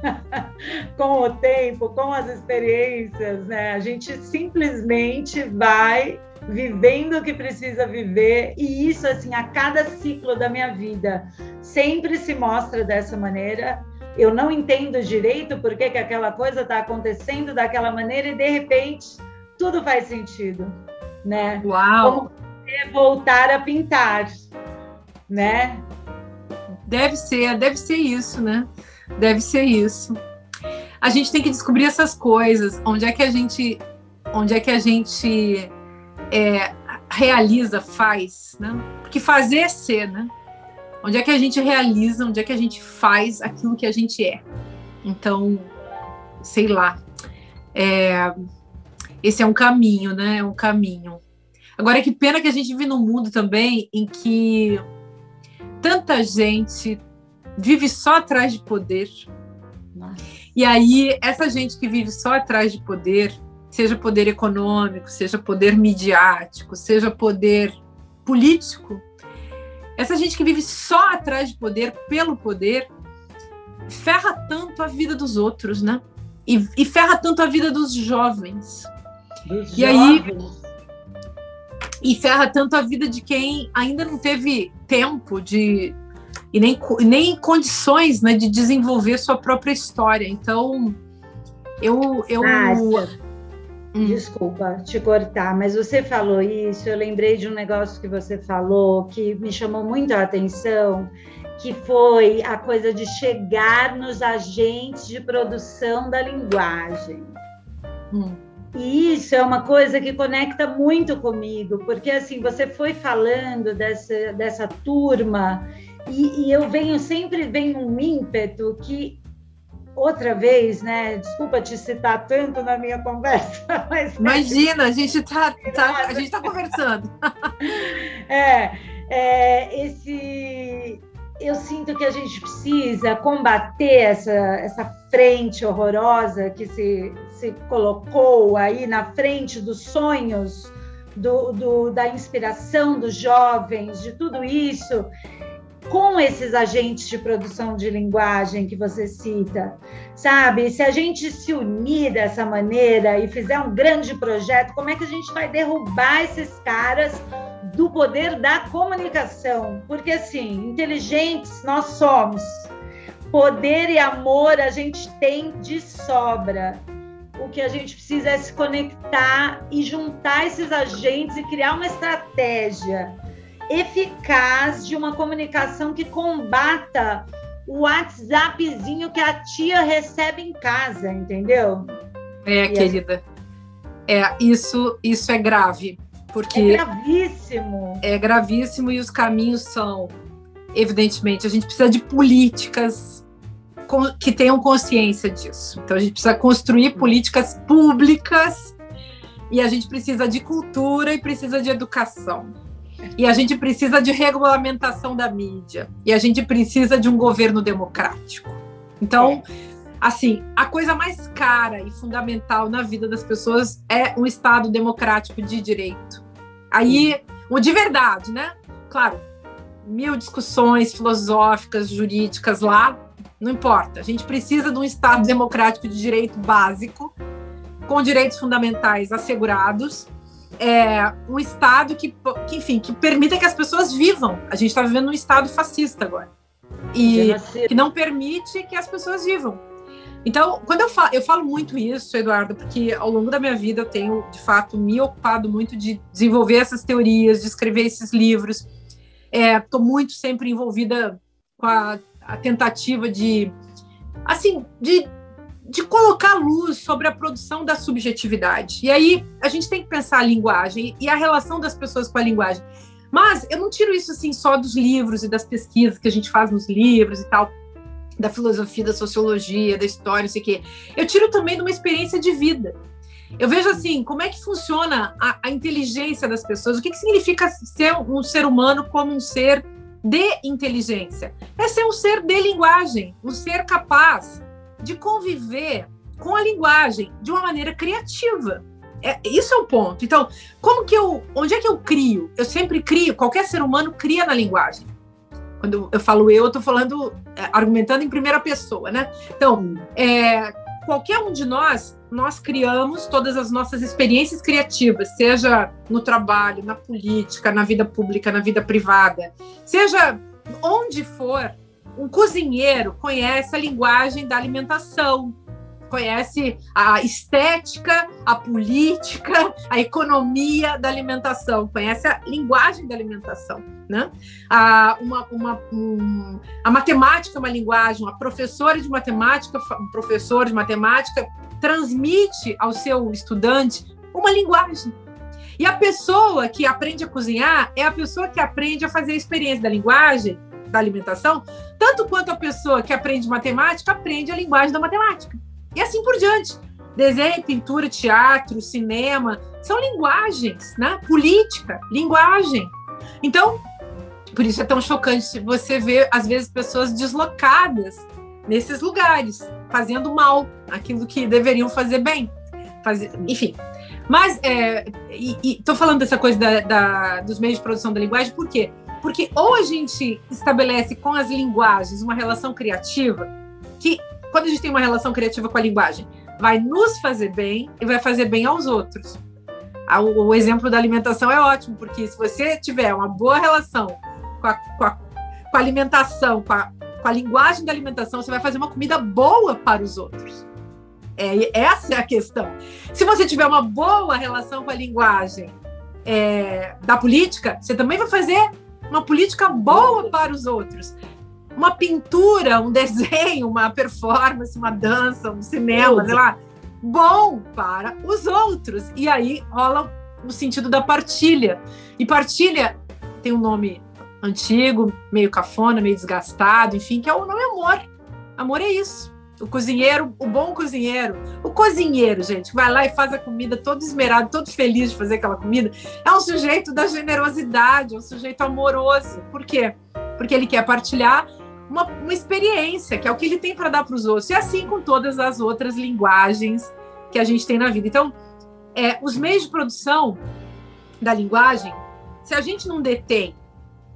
com o tempo, com as experiências, né? A gente simplesmente vai vivendo o que precisa viver, e isso, assim, a cada ciclo da minha vida sempre se mostra dessa maneira. Eu não entendo direito por que aquela coisa está acontecendo daquela maneira, e de repente tudo faz sentido, né? Uau! Como voltar a pintar, né? Deve ser isso, né? Deve ser isso. A gente tem que descobrir essas coisas. Onde é que a gente realiza, faz, né? Porque fazer é ser, né? Onde é que a gente realiza, onde é que a gente faz aquilo que a gente é. Então, sei lá. Esse é um caminho, né? É um caminho. Agora, que pena que a gente vive num mundo também em que tanta gente vive só atrás de poder. Nossa. E aí, essa gente que vive só atrás de poder, seja poder econômico, seja poder midiático, seja poder político, essa gente que vive só atrás de poder, pelo poder, ferra tanto a vida dos outros, né? E ferra tanto a vida dos jovens. E ferra tanto a vida de quem ainda não teve tempo e nem condições, né, de desenvolver sua própria história. Então, desculpa te cortar, mas você falou isso, eu lembrei de um negócio que você falou que me chamou muito a atenção, que foi a coisa de chegar nos agentes de produção da linguagem. E isso é uma coisa que conecta muito comigo, porque assim, você foi falando dessa turma, e eu sempre venho um ímpeto que, outra vez, né? Desculpa te citar tanto na minha conversa, mas... Imagina, a gente tá conversando. Eu sinto que a gente precisa combater essa frente horrorosa que se colocou aí na frente dos sonhos, da inspiração dos jovens, de tudo isso, com esses agentes de produção de linguagem que você cita, sabe? Se a gente se unir dessa maneira e fizer um grande projeto, como é que a gente vai derrubar esses caras do poder da comunicação? Porque, assim, inteligentes nós somos. Poder e amor a gente tem de sobra. O que a gente precisa é se conectar e juntar esses agentes e criar uma estratégia eficaz de uma comunicação que combata o WhatsAppzinho que a tia recebe em casa, entendeu? Querida. Isso é grave. Porque é gravíssimo. É gravíssimo, e os caminhos são, evidentemente, a gente precisa de políticas que tenham consciência disso. Então, a gente precisa construir políticas públicas, e a gente precisa de cultura e precisa de educação. E a gente precisa de regulamentação da mídia. E a gente precisa de um governo democrático. Então, assim, a coisa mais cara e fundamental na vida das pessoas é um Estado democrático de direito. Aí, de verdade, né? Claro, 1000 discussões filosóficas, jurídicas lá, não importa. A gente precisa de um Estado democrático de direito básico, com direitos fundamentais assegurados, um Estado que permita que as pessoas vivam. A gente está vivendo um Estado fascista agora. e que não permite que as pessoas vivam. Então, quando eu falo muito isso, Eduardo, porque ao longo da minha vida eu tenho, de fato, me ocupado muito de desenvolver essas teorias, de escrever esses livros. Estou muito sempre envolvida com a tentativa de colocar luz sobre a produção da subjetividade. E aí a gente tem que pensar a linguagem e a relação das pessoas com a linguagem. Mas eu não tiro isso assim só dos livros e das pesquisas que a gente faz nos livros e tal, da filosofia, da sociologia, da história, não sei o quê. Eu tiro também de uma experiência de vida. Eu vejo assim, como é que funciona a inteligência das pessoas, o que significa ser um ser humano como um ser de inteligência. É ser um ser de linguagem, um ser capaz de conviver com a linguagem de uma maneira criativa. Isso é um ponto. Então, onde é que eu crio? Eu sempre crio, qualquer ser humano cria na linguagem. Quando eu falo eu estou falando, argumentando em primeira pessoa, né? Então, qualquer um de nós criamos todas as nossas experiências criativas, seja no trabalho, na política, na vida pública, na vida privada, seja onde for. Um cozinheiro conhece a linguagem da alimentação, conhece a estética, a política, a economia da alimentação, conhece a linguagem da alimentação, né? A matemática é uma linguagem, uma professora de matemática, um professor de matemática transmite ao seu estudante uma linguagem. E a pessoa que aprende a cozinhar é a pessoa que aprende a fazer a experiência da linguagem, da alimentação, tanto quanto a pessoa que aprende matemática aprende a linguagem da matemática. E assim por diante. Desenho, pintura, teatro, cinema, são linguagens, né? Política, linguagem. Então, por isso é tão chocante você ver, às vezes, pessoas deslocadas nesses lugares, fazendo mal, aquilo que deveriam fazer bem. Enfim. Mas, estou falando dessa coisa dos meios de produção da linguagem, por quê? Porque ou a gente estabelece com as linguagens uma relação criativa, que quando a gente tem uma relação criativa com a linguagem, vai nos fazer bem e vai fazer bem aos outros. O exemplo da alimentação é ótimo, porque se você tiver uma boa relação com a alimentação, com a linguagem da alimentação, você vai fazer uma comida boa para os outros. Essa é a questão. Se você tiver uma boa relação com a linguagem da política, você também vai fazer uma política boa para os outros. Uma pintura, um desenho, uma performance, uma dança, um cinema, sei lá, bom para os outros. E aí rola o sentido da partilha. E partilha tem um nome antigo, meio cafona, meio desgastado, enfim, que é o nome amor. Amor é isso. O cozinheiro, o bom cozinheiro. O cozinheiro, gente, vai lá e faz a comida todo esmerado, todo feliz de fazer aquela comida. É um sujeito da generosidade, é um sujeito amoroso. Por quê? Porque ele quer partilhar uma experiência, que é o que ele tem para dar para os outros. E assim com todas as outras linguagens que a gente tem na vida. Então, os meios de produção da linguagem, se a gente não detém,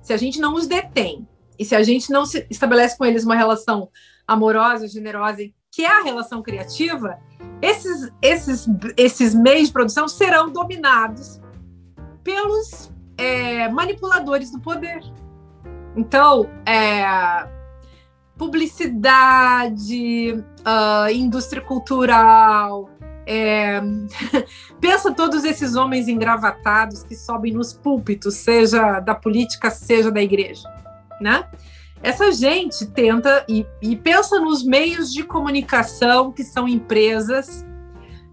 se a gente não os detém, e se a gente não se estabelece com eles uma relação amorosa, generosa, que é a relação criativa, esses meios de produção serão dominados pelos manipuladores do poder. Então, publicidade, indústria cultural, pensa todos esses homens engravatados que sobem nos púlpitos, seja da política, seja da igreja, né? Essa gente tenta e pensa nos meios de comunicação, que são empresas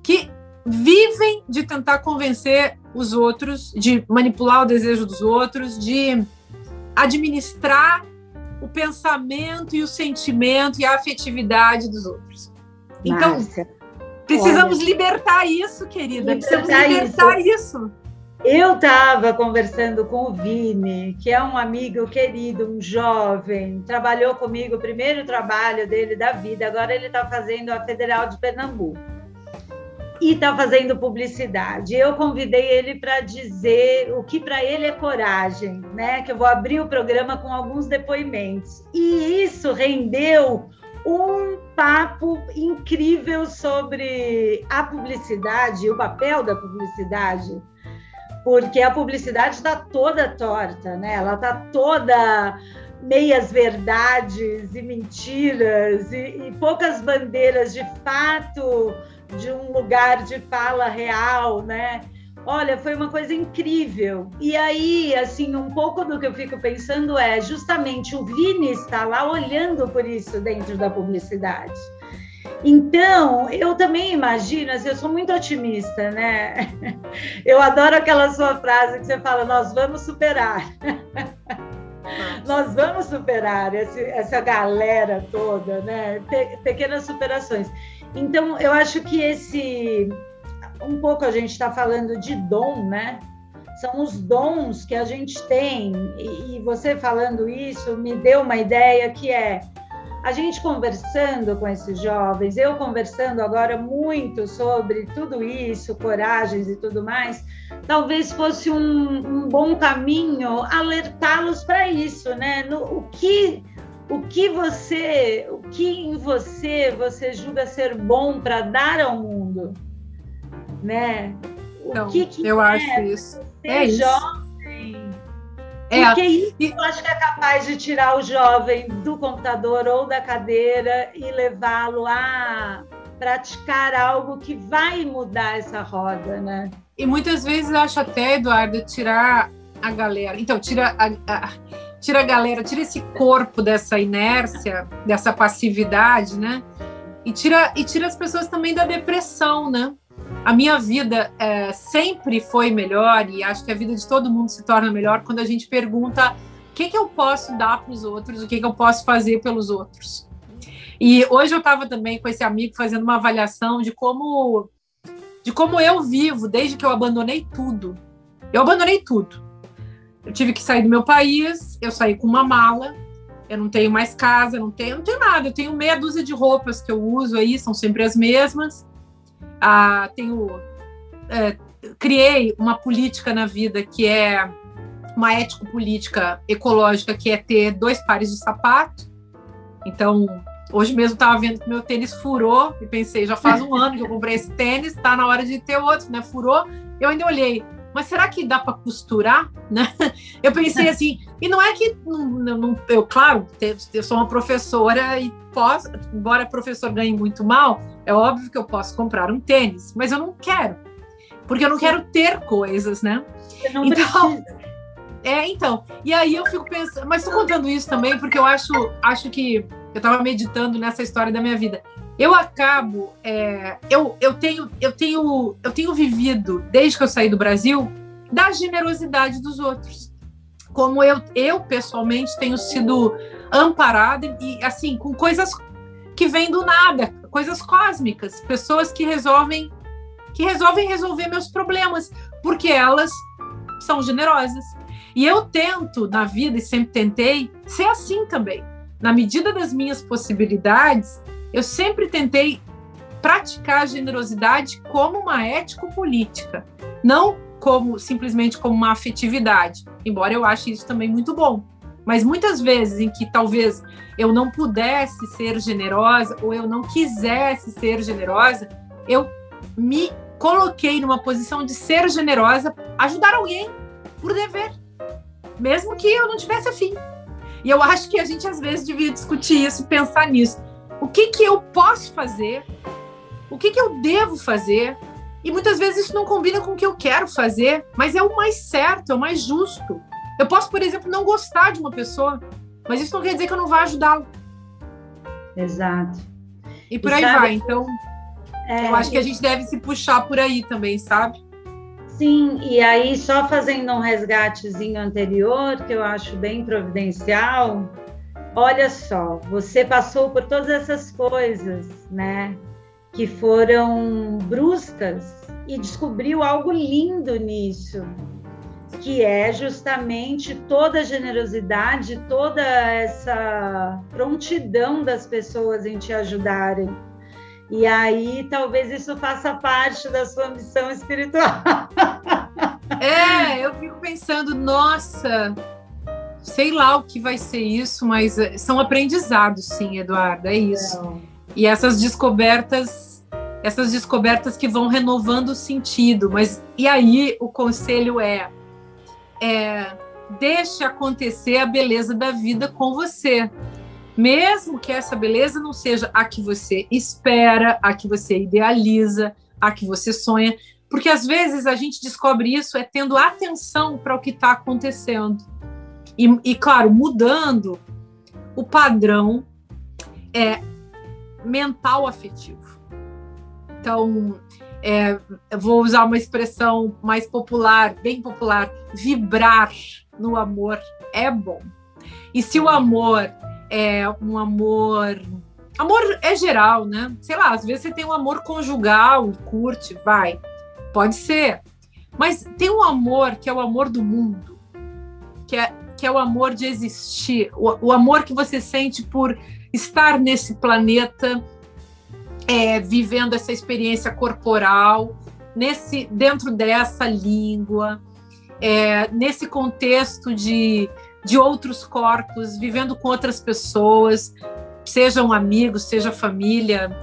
que vivem de tentar convencer os outros, de manipular o desejo dos outros, de administrar o pensamento e o sentimento e a afetividade dos outros. Então, Márcia, precisamos libertar isso, querida. Precisamos libertar isso. Eu estava conversando com o Vini, que é um amigo querido, um jovem, trabalhou comigo, o primeiro trabalho dele da vida, agora ele está fazendo a Federal de Pernambuco e está fazendo publicidade. Eu convidei ele para dizer o que para ele é coragem, né? Que eu vou abrir o programa com alguns depoimentos. E isso rendeu um papo incrível sobre a publicidade, o papel da publicidade, porque a publicidade está toda torta, né? Ela está toda meias verdades e mentiras e poucas bandeiras de fato de um lugar de fala real, né? Olha, foi uma coisa incrível. E aí, assim, um pouco do que eu fico pensando é justamente o Vini está lá olhando por isso dentro da publicidade. Então, eu também imagino, assim, eu sou muito otimista, né? Eu adoro aquela sua frase que você fala, nós vamos superar. Nós vamos superar essa galera toda, né? Pequenas superações. Então, eu acho que um pouco a gente está falando de dom, né? São os dons que a gente tem. E você falando isso me deu uma ideia que é a gente conversando com esses jovens, eu conversando agora muito sobre tudo isso, coragens e tudo mais, talvez fosse um bom caminho alertá-los para isso, né? O que em você julga ser bom para dar ao mundo, né? Então, eu acho isso. É isso. Jovem. Porque isso eu acho que é capaz de tirar o jovem do computador ou da cadeira e levá-lo a praticar algo que vai mudar essa roda, né? E muitas vezes eu acho até, Eduardo, tirar a galera. Então, tira a galera, tira esse corpo dessa inércia, dessa passividade, né? E tira as pessoas também da depressão, né? A minha vida sempre foi melhor, e acho que a vida de todo mundo se torna melhor quando a gente pergunta o que eu posso dar para os outros, o que eu posso fazer pelos outros. E hoje eu estava também com esse amigo fazendo uma avaliação de como eu vivo desde que eu abandonei tudo. Eu abandonei tudo. Eu tive que sair do meu país, eu saí com uma mala, eu não tenho mais casa, não tenho nada, eu tenho meia dúzia de roupas que eu uso aí, são sempre as mesmas. Criei uma política na vida que é uma ético-política ecológica, que é ter 2 pares de sapato. Então, hoje mesmo estava vendo que meu tênis furou e pensei, já faz um ano que eu comprei esse tênis, está na hora de ter outro, né? Furou. Eu ainda olhei, mas será que dá para costurar? Né? Eu pensei assim, e não é que eu, claro, eu sou uma professora e posso, embora professor ganhe muito mal, é óbvio que eu posso comprar um tênis, mas eu não quero, porque eu não quero ter coisas, né? Você não precisa. Então, e aí eu fico pensando, mas estou contando isso também porque eu acho que eu estava meditando nessa história da minha vida. Eu acabo, eu tenho vivido, desde que eu saí do Brasil, da generosidade dos outros. Como eu pessoalmente tenho sido amparada e, assim, com coisas que vêm do nada, coisas cósmicas, pessoas que resolvem resolver meus problemas, porque elas são generosas. E eu tento, na vida, e sempre tentei, ser assim também. Na medida das minhas possibilidades, eu sempre tentei praticar a generosidade como uma ético-política, não simplesmente como uma afetividade, embora eu ache isso também muito bom. Mas muitas vezes em que talvez eu não pudesse ser generosa ou eu não quisesse ser generosa, eu me coloquei numa posição de ser generosa, ajudar alguém por dever, mesmo que eu não tivesse afim. E eu acho que a gente às vezes devia discutir isso e pensar nisso. O que eu posso fazer? O que eu devo fazer? E muitas vezes isso não combina com o que eu quero fazer, mas é o mais certo, é o mais justo. Eu posso, por exemplo, não gostar de uma pessoa, mas isso não quer dizer que eu não vá ajudá-la. Exato. E por aí vai. Então, eu acho que a gente deve se puxar por aí também, sabe? Sim, e aí só fazendo um resgatezinho anterior, que eu acho bem providencial, olha só, você passou por todas essas coisas, né, que foram bruscas e descobriu algo lindo nisso, que é justamente toda a generosidade, toda essa prontidão das pessoas em te ajudarem. E aí, talvez isso faça parte da sua missão espiritual. Eu fico pensando, nossa, sei lá o que vai ser isso, mas são aprendizados, sim, Eduarda, é isso. E essas descobertas que vão renovando o sentido. Mas, e aí, o conselho deixe acontecer a beleza da vida com você. Mesmo que essa beleza não seja a que você espera, a que você idealiza, a que você sonha, porque às vezes a gente descobre isso tendo atenção para o que está acontecendo. E, claro, mudando o padrão mental afetivo. Então, eu vou usar uma expressão mais popular, bem popular, vibrar no amor é bom. E se o amor é um amor é geral, né? Sei lá, às vezes você tem um amor conjugal e curte, vai, pode ser. Mas tem um amor que é o amor do mundo, que é o amor de existir, o amor que você sente por estar nesse planeta, vivendo essa experiência corporal, dentro dessa língua, nesse contexto de outros corpos, vivendo com outras pessoas, sejam amigos, seja família,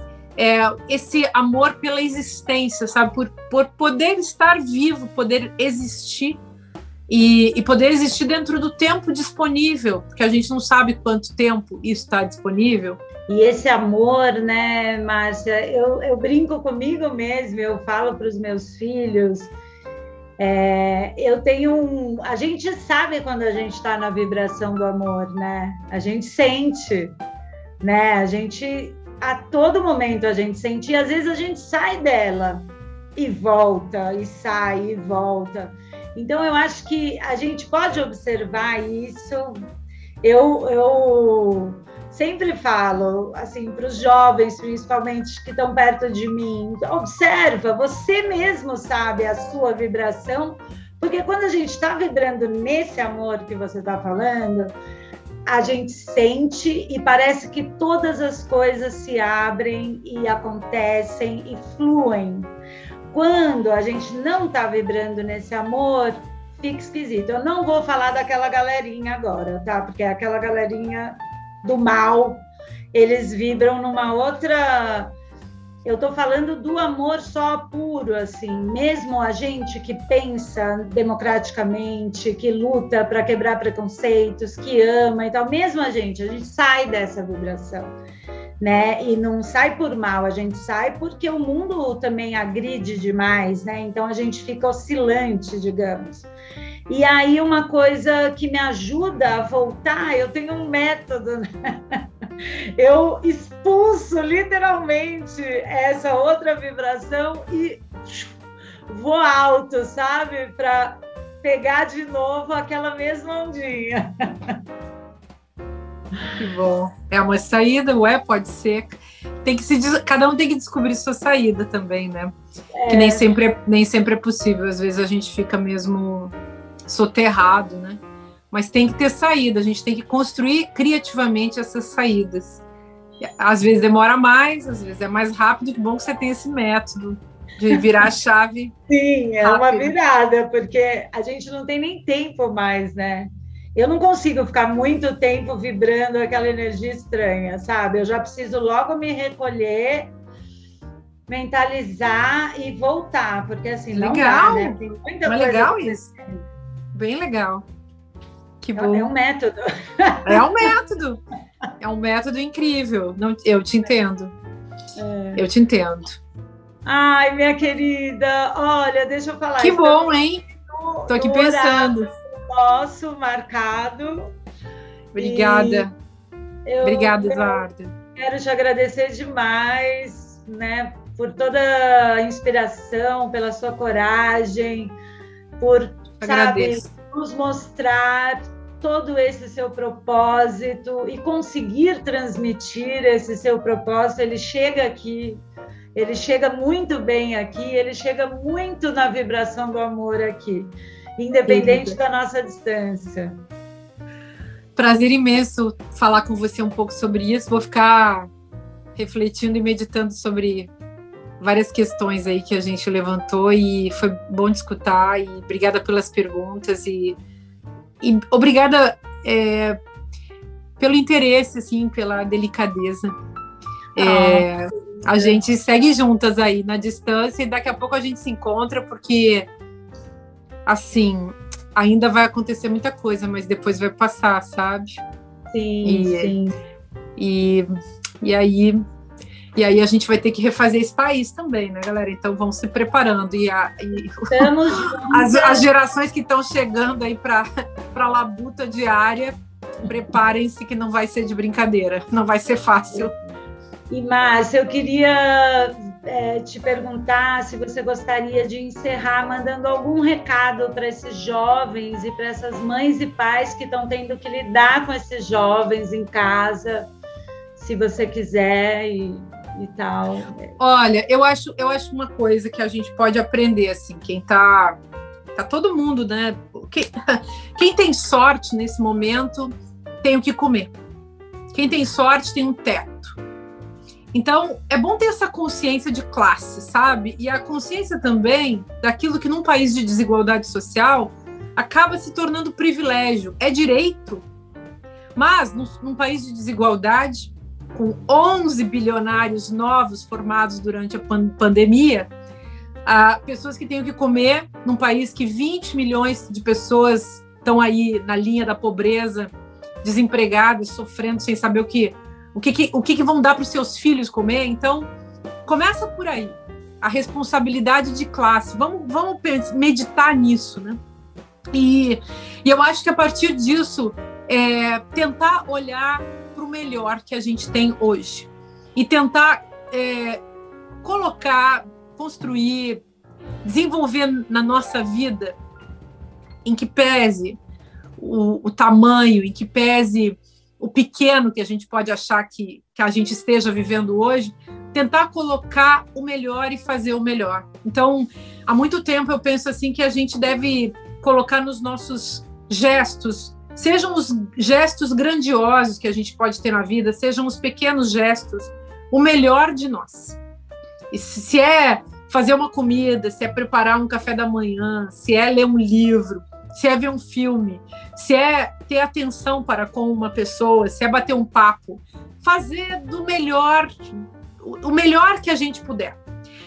esse amor pela existência, sabe? Por poder estar vivo, poder existir e poder existir dentro do tempo disponível, porque a gente não sabe quanto tempo isso está disponível. E esse amor, né, Márcia, eu brinco comigo mesma, eu falo para os meus filhos, a gente sabe quando a gente está na vibração do amor, né? A gente sente, né? A todo momento a gente sente, e às vezes a gente sai dela e volta, e sai e volta. Então eu acho que a gente pode observar isso. Eu sempre falo assim para os jovens, principalmente que estão perto de mim, observa, você mesmo sabe a sua vibração, porque quando a gente está vibrando nesse amor que você está falando, a gente sente e parece que todas as coisas se abrem e acontecem e fluem. Quando a gente não está vibrando nesse amor, fica esquisito. Eu não vou falar daquela galerinha agora, tá? Porque aquela galerinha do mal, eles vibram numa outra... Eu estou falando do amor só puro, assim, mesmo a gente que pensa democraticamente, que luta para quebrar preconceitos, que ama e tal, mesmo a gente sai dessa vibração, né? E não sai por mal, a gente sai porque o mundo também agride demais, né? Então a gente fica oscilante, digamos. E aí uma coisa que me ajuda a voltar, eu tenho um método, né? Eu expulso literalmente essa outra vibração e vou alto, sabe? Para pegar de novo aquela mesma ondinha. Que bom. É uma saída, pode ser. Cada um tem que descobrir sua saída também, né? Que nem sempre é possível. Às vezes a gente fica mesmo soterrado, né? Mas tem que ter saída, a gente tem que construir criativamente essas saídas. Às vezes demora mais, às vezes é mais rápido. Que bom que você tem esse método de virar a chave. Sim, é rápido. Uma virada, porque a gente não tem nem tempo mais, né? Eu não consigo ficar muito tempo vibrando aquela energia estranha, sabe? Eu já preciso logo me recolher, mentalizar e voltar, porque assim, não dá, né? Tem muita coisa. Legal isso. Bem legal. Que bom. É um método. É um método incrível. Eu te entendo. Eu te entendo. Ai, minha querida, olha, deixa eu falar. Que bom, hein? Tô aqui pensando. Nosso marcado. Obrigada. Obrigada, Eduarda. Quero te agradecer demais, né, por toda a inspiração, pela sua coragem, por, agradeço. Nos mostrar todo esse seu propósito e conseguir transmitir esse seu propósito. Ele chega aqui, ele chega muito bem aqui, ele chega muito na vibração do amor aqui, independente da nossa distância. Prazer imenso falar com você um pouco sobre isso. Vou ficar refletindo e meditando sobre várias questões aí que a gente levantou, e foi bom de escutar, e obrigada pelas perguntas e obrigada pelo interesse, assim, pela delicadeza. A gente segue juntas aí na distância, e daqui a pouco a gente se encontra, porque assim, ainda vai acontecer muita coisa, mas depois vai passar, sabe? Sim, sim. E aí a gente vai ter que refazer esse país também, né, galera? Então vão se preparando. As gerações que estão chegando aí para a labuta diária, preparem-se que não vai ser de brincadeira, não vai ser fácil. E Márcia, eu queria te perguntar se você gostaria de encerrar mandando algum recado para esses jovens e para essas mães e pais que estão tendo que lidar com esses jovens em casa, se você quiser e tal. Olha, eu acho uma coisa que a gente pode aprender, assim, quem tá todo mundo, né? Quem tem sorte nesse momento tem o que comer. Quem tem sorte tem um teto. Então, é bom ter essa consciência de classe, sabe? E a consciência também daquilo que num país de desigualdade social acaba se tornando privilégio. É direito, mas num país de desigualdade, com 11 bilionários novos formados durante a pandemia, pessoas que têm o que comer, num país que 20 milhões de pessoas estão aí na linha da pobreza, desempregadas, sofrendo sem saber o que vão dar para os seus filhos comer. Então, começa por aí. A responsabilidade de classe. Vamos meditar nisso, né? E eu acho que a partir disso, tentar olhar para o melhor que a gente tem hoje. E tentar construir, desenvolver na nossa vida, em que pese o tamanho, em que pese o pequeno que a gente pode achar que a gente esteja vivendo hoje, tentar colocar o melhor e fazer o melhor. Então, há muito tempo eu penso assim que a gente deve colocar nos nossos gestos, sejam os gestos grandiosos que a gente pode ter na vida, sejam os pequenos gestos, o melhor de nós. E se é fazer uma comida, se é preparar um café da manhã, se é ler um livro, se é ver um filme, se é ter atenção para com uma pessoa, se é bater um papo, fazer o melhor que a gente puder.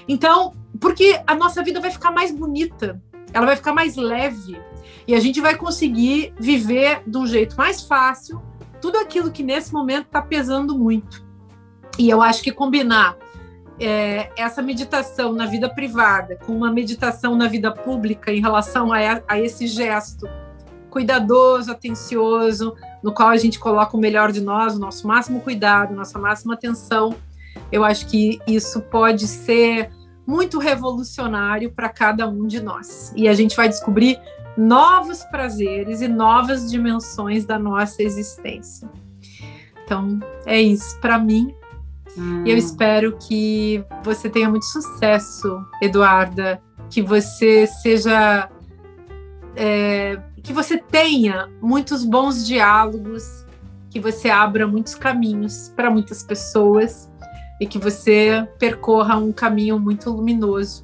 Então, porque a nossa vida vai ficar mais bonita, ela vai ficar mais leve, e a gente vai conseguir viver de um jeito mais fácil tudo aquilo que nesse momento está pesando muito. E eu acho que combinar essa meditação na vida privada com uma meditação na vida pública em relação a esse gesto cuidadoso, atencioso, no qual a gente coloca o melhor de nós, o nosso máximo cuidado, nossa máxima atenção, eu acho que isso pode ser muito revolucionário para cada um de nós. E a gente vai descobrir novos prazeres e novas dimensões da nossa existência. Então, é isso para mim. E eu espero que você tenha muito sucesso, Eduarda, que você seja... que você tenha muitos bons diálogos, que você abra muitos caminhos para muitas pessoas e que você percorra um caminho muito luminoso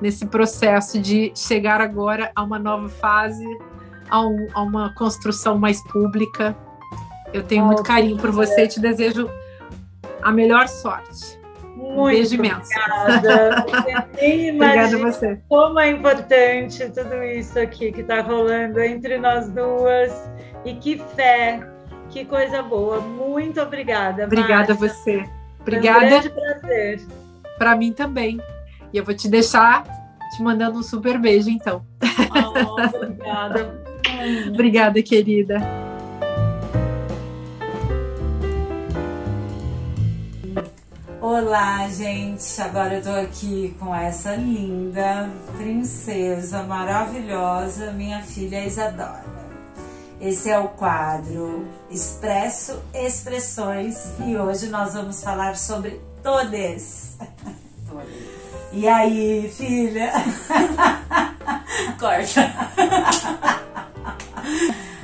nesse processo de chegar agora a uma nova fase, a uma construção mais pública. Eu tenho muito carinho por você e te desejo a melhor sorte. Muito beijo imenso. Obrigada. Obrigada a você. Como é importante tudo isso aqui que está rolando entre nós duas. E que fé, que coisa boa. Muito obrigada. Obrigada a você. Obrigada. Foi um grande prazer. Para mim também. E eu vou te deixar te mandando um super beijo, então. Obrigada. Obrigada, querida. Olá, gente! Agora eu tô aqui com essa linda princesa maravilhosa, minha filha Isadora. Esse é o quadro Expresso Expressões e hoje nós vamos falar sobre todes. E aí, filha? Corta!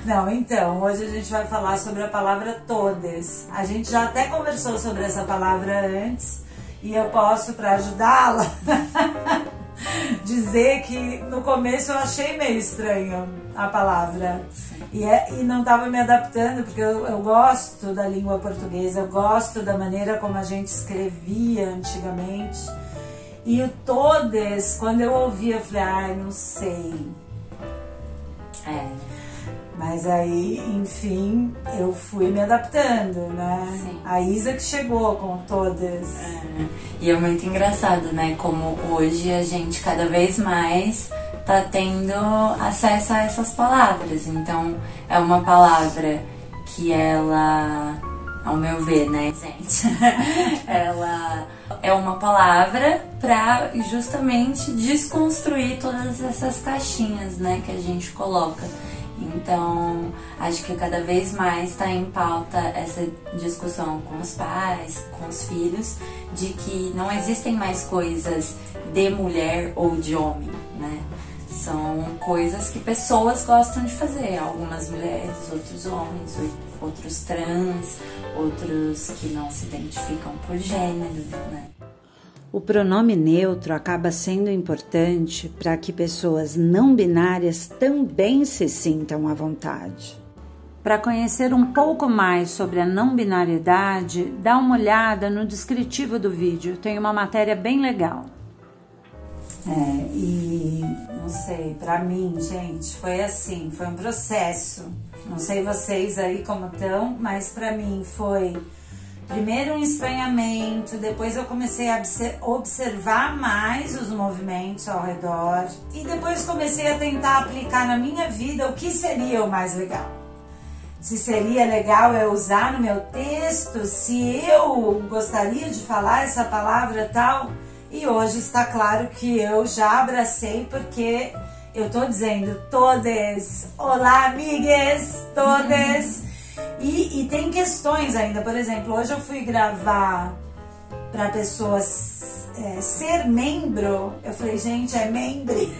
Não, então, hoje a gente vai falar sobre a palavra todes. A gente já até conversou sobre essa palavra antes e eu posso, para ajudá-la, dizer que no começo eu achei meio estranha a palavra e não estava me adaptando, porque eu gosto da língua portuguesa, eu gosto da maneira como a gente escrevia antigamente. E o todes, quando eu ouvia, eu falei, ai, não sei. Mas aí, enfim, eu fui me adaptando, né? Sim. A Isa que chegou com todas. E é muito engraçado, né? Como hoje a gente cada vez mais tá tendo acesso a essas palavras. Então, é uma palavra que ela, ao meu ver, né, gente? Ela é uma palavra pra justamente desconstruir todas essas caixinhas, né, que a gente coloca. Então, acho que cada vez mais está em pauta essa discussão com os pais, com os filhos, de que não existem mais coisas de mulher ou de homem, né? São coisas que pessoas gostam de fazer. Algumas mulheres, outros homens, outros trans, outros que não se identificam por gênero, né? O pronome neutro acaba sendo importante para que pessoas não binárias também se sintam à vontade. Para conhecer um pouco mais sobre a não binariedade, dá uma olhada no descritivo do vídeo, tem uma matéria bem legal. E não sei, para mim, gente, foi assim, foi um processo. Não sei vocês aí como estão, mas para mim foi primeiro um estranhamento, depois eu comecei a observar mais os movimentos ao redor e depois comecei a tentar aplicar na minha vida o que seria o mais legal. Se seria legal eu usar no meu texto, se eu gostaria de falar essa palavra tal. E hoje está claro que eu já abracei porque eu tô dizendo todes, olá amigas, todes. E tem questões ainda, por exemplo, hoje eu fui gravar para pessoas ser membro, eu falei, gente, é membre.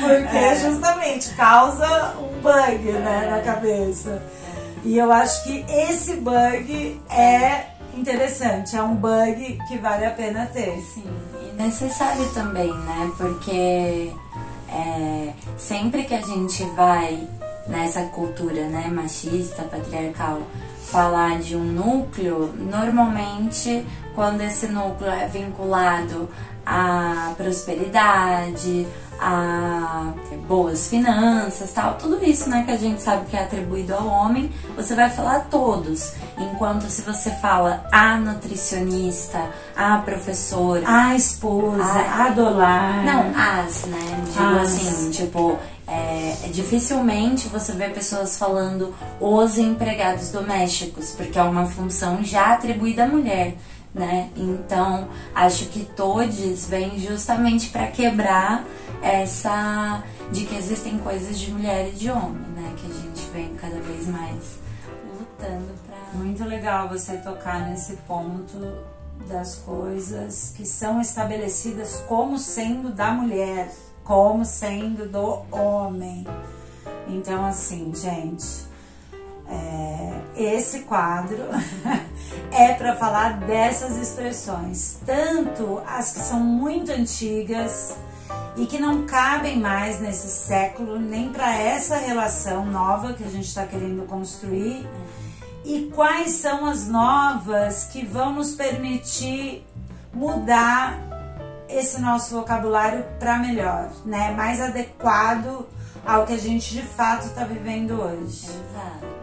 Porque justamente causa um bug, né, na cabeça. E eu acho que esse bug é interessante, é um bug que vale a pena ter. Sim, e necessário também, né, porque sempre que a gente vai nessa cultura, né, machista, patriarcal, falar de um núcleo, normalmente quando esse núcleo é vinculado à prosperidade, a boas finanças, tal, tudo isso, né, que a gente sabe que é atribuído ao homem, você vai falar todos, enquanto se você fala a nutricionista, a professora, a esposa, a dolar, não, as, né, digo assim, tipo, dificilmente você vê pessoas falando os empregados domésticos, porque é uma função já atribuída à mulher, né? Então, acho que todes vem justamente para quebrar essa de que existem coisas de mulher e de homem, né? Que a gente vem cada vez mais lutando para. Muito legal você tocar nesse ponto das coisas que são estabelecidas como sendo da mulher, como sendo do homem. Então, assim, gente, esse quadro é para falar dessas expressões, tanto as que são muito antigas e que não cabem mais nesse século, nem para essa relação nova que a gente está querendo construir, e quais são as novas que vão nos permitir mudar esse nosso vocabulário para melhor, né? Mais adequado ao que a gente de fato está vivendo hoje. Exato.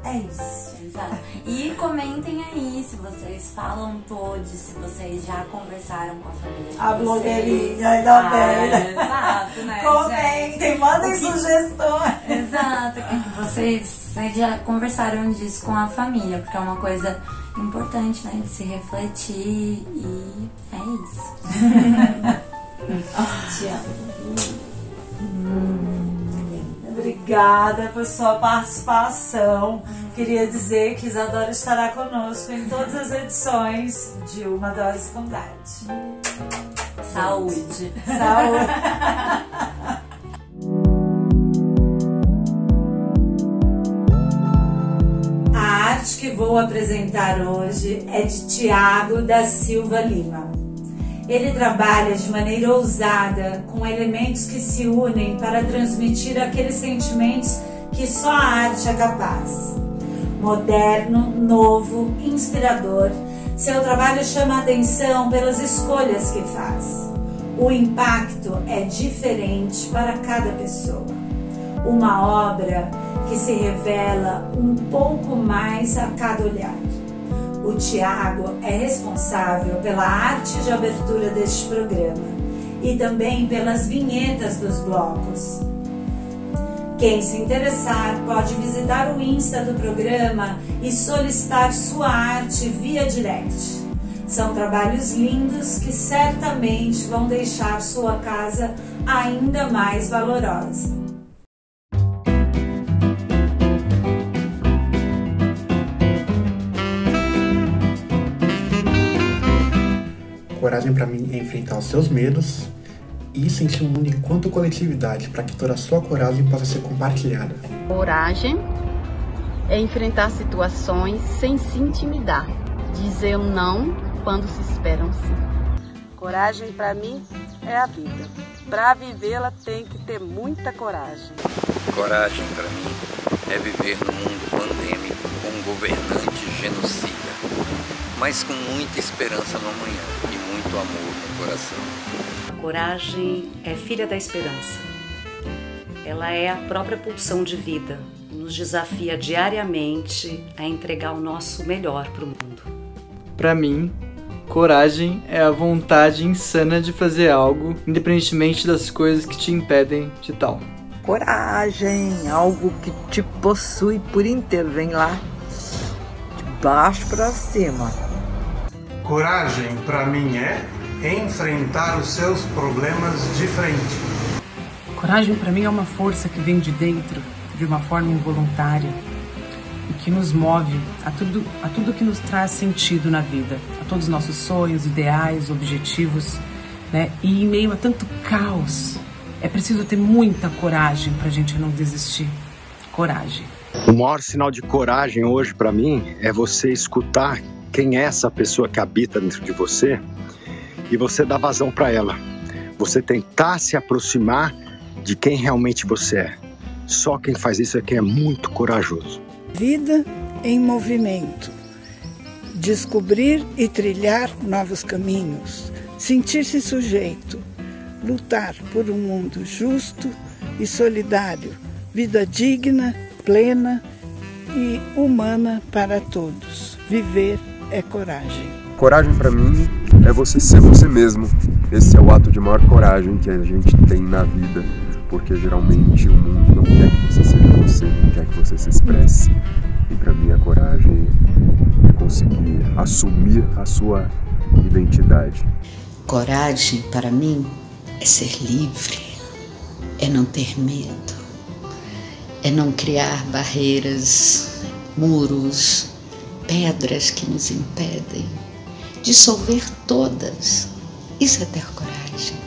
É isso. Exato. E comentem aí se vocês falam todos, se vocês já conversaram com a família. A blogueirinha ainda bem. Exato, né? Comentem, mandem sugestões. Exato, que vocês já conversaram disso com a família, porque é uma coisa importante, né? De se refletir e é isso. Te amo. Obrigada por sua participação. Queria dizer que Isadora estará conosco em todas as edições de Uma Dose com Dade. Saúde. Saúde. A arte que vou apresentar hoje é de Tiago da Silva Lima. Ele trabalha de maneira ousada, com elementos que se unem para transmitir aqueles sentimentos que só a arte é capaz. Moderno, novo, inspirador, seu trabalho chama a atenção pelas escolhas que faz. O impacto é diferente para cada pessoa. Uma obra que se revela um pouco mais a cada olhar. O Tiago é responsável pela arte de abertura deste programa e também pelas vinhetas dos blocos. Quem se interessar pode visitar o Insta do programa e solicitar sua arte via direct. São trabalhos lindos que certamente vão deixar sua casa ainda mais valorosa. Coragem para mim é enfrentar os seus medos e sentir o mundo enquanto coletividade para que toda a sua coragem possa ser compartilhada. Coragem é enfrentar situações sem se intimidar, dizer um não quando se espera um sim. Coragem para mim é a vida. Para vivê-la tem que ter muita coragem. Coragem para mim é viver no mundo pandêmico com um governante genocida, mas com muita esperança no amanhã e muito amor no coração. Coragem é filha da esperança. Ela é a própria pulsão de vida. Nos desafia diariamente a entregar o nosso melhor para o mundo. Para mim, coragem é a vontade insana de fazer algo, independentemente das coisas que te impedem de tal. Coragem, algo que te possui por inteiro, vem lá, de baixo para cima. Coragem para mim é enfrentar os seus problemas de frente. Coragem para mim é uma força que vem de dentro, de uma forma involuntária, e que nos move a tudo que nos traz sentido na vida, a todos os nossos sonhos, ideais, objetivos, né? E em meio a tanto caos, é preciso ter muita coragem para a gente não desistir. Coragem. O maior sinal de coragem hoje para mim é você escutar quem é essa pessoa que habita dentro de você e você dar vazão para ela. Você tentar se aproximar de quem realmente você é. Só quem faz isso é quem é muito corajoso. Vida em movimento. Descobrir e trilhar novos caminhos. Sentir-se sujeito. Lutar por um mundo justo e solidário. Vida digna, plena e humana para todos. Viver é coragem. Coragem para mim é você ser você mesmo. Esse é o ato de maior coragem que a gente tem na vida, porque geralmente o mundo não quer que você seja você, não quer que você se expresse. E para mim a coragem é conseguir assumir a sua identidade. Coragem para mim é ser livre, é não ter medo, é não criar barreiras, muros, pedras que nos impedem, dissolver todas. Isso é ter coragem,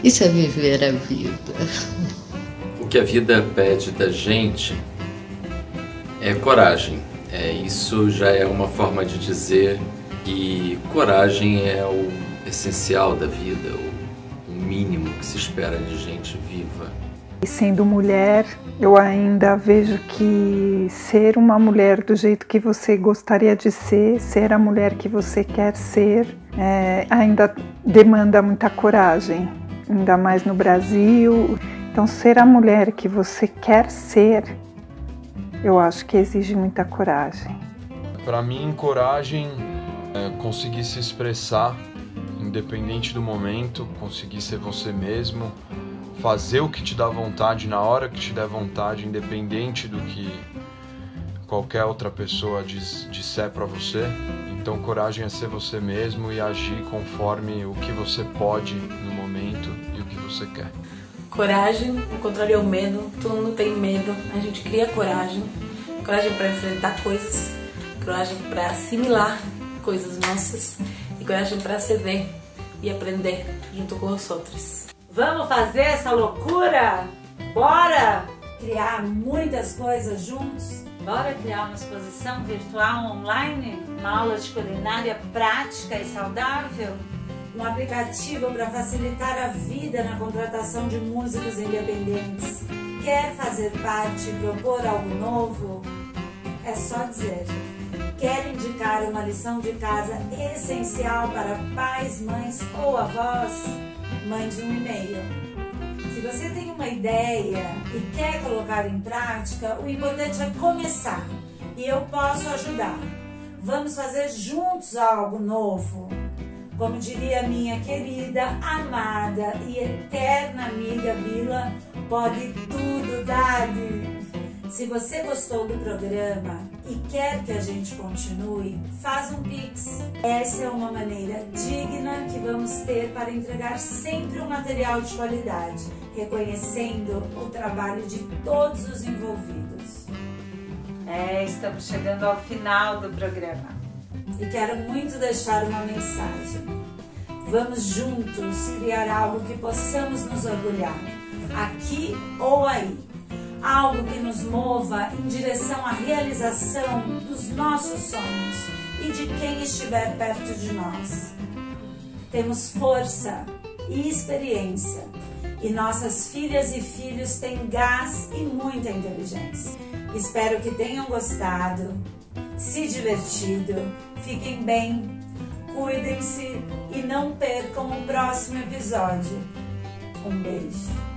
isso é viver a vida. O que a vida pede da gente é coragem. Isso já é uma forma de dizer que coragem é o essencial da vida, o mínimo que se espera de gente viva. E sendo mulher, eu ainda vejo que ser uma mulher do jeito que você gostaria de ser a mulher que você quer ser, ainda demanda muita coragem, ainda mais no Brasil. Então, ser a mulher que você quer ser, eu acho que exige muita coragem. Para mim, coragem é conseguir se expressar, independente do momento, conseguir ser você mesmo, fazer o que te dá vontade na hora que te der vontade, independente do que qualquer outra pessoa disser para você. Então, coragem é ser você mesmo e agir conforme o que você pode no momento e o que você quer. Coragem, ao contrário ao medo, todo mundo tem medo, a gente cria coragem. Coragem para enfrentar coisas, coragem para assimilar coisas nossas e coragem para ceder e aprender junto com os outros. Vamos fazer essa loucura? Bora criar muitas coisas juntos? Bora criar uma exposição virtual online? Uma aula de culinária prática e saudável? Um aplicativo para facilitar a vida na contratação de músicos independentes? Quer fazer parte e propor algo novo? É só dizer. Quer indicar uma lição de casa essencial para pais, mães ou avós? mande um e-mail. Se você tem uma ideia e quer colocar em prática, o importante é começar. E eu posso ajudar. Vamos fazer juntos algo novo. Como diria minha querida, amada e eterna amiga Vila, pode tudo, Dadi. Se você gostou do programa e quer que a gente continue, faz um Pix. Essa é uma maneira digna que vamos ter para entregar sempre um material de qualidade, reconhecendo o trabalho de todos os envolvidos. Estamos chegando ao final do programa e quero muito deixar uma mensagem. Vamos juntos criar algo que possamos nos orgulhar, aqui ou aí. Algo que nos mova em direção à realização dos nossos sonhos e de quem estiver perto de nós. Temos força e experiência e nossas filhas e filhos têm gás e muita inteligência. Espero que tenham gostado, se divertido, fiquem bem, cuidem-se e não percam o próximo episódio. Um beijo.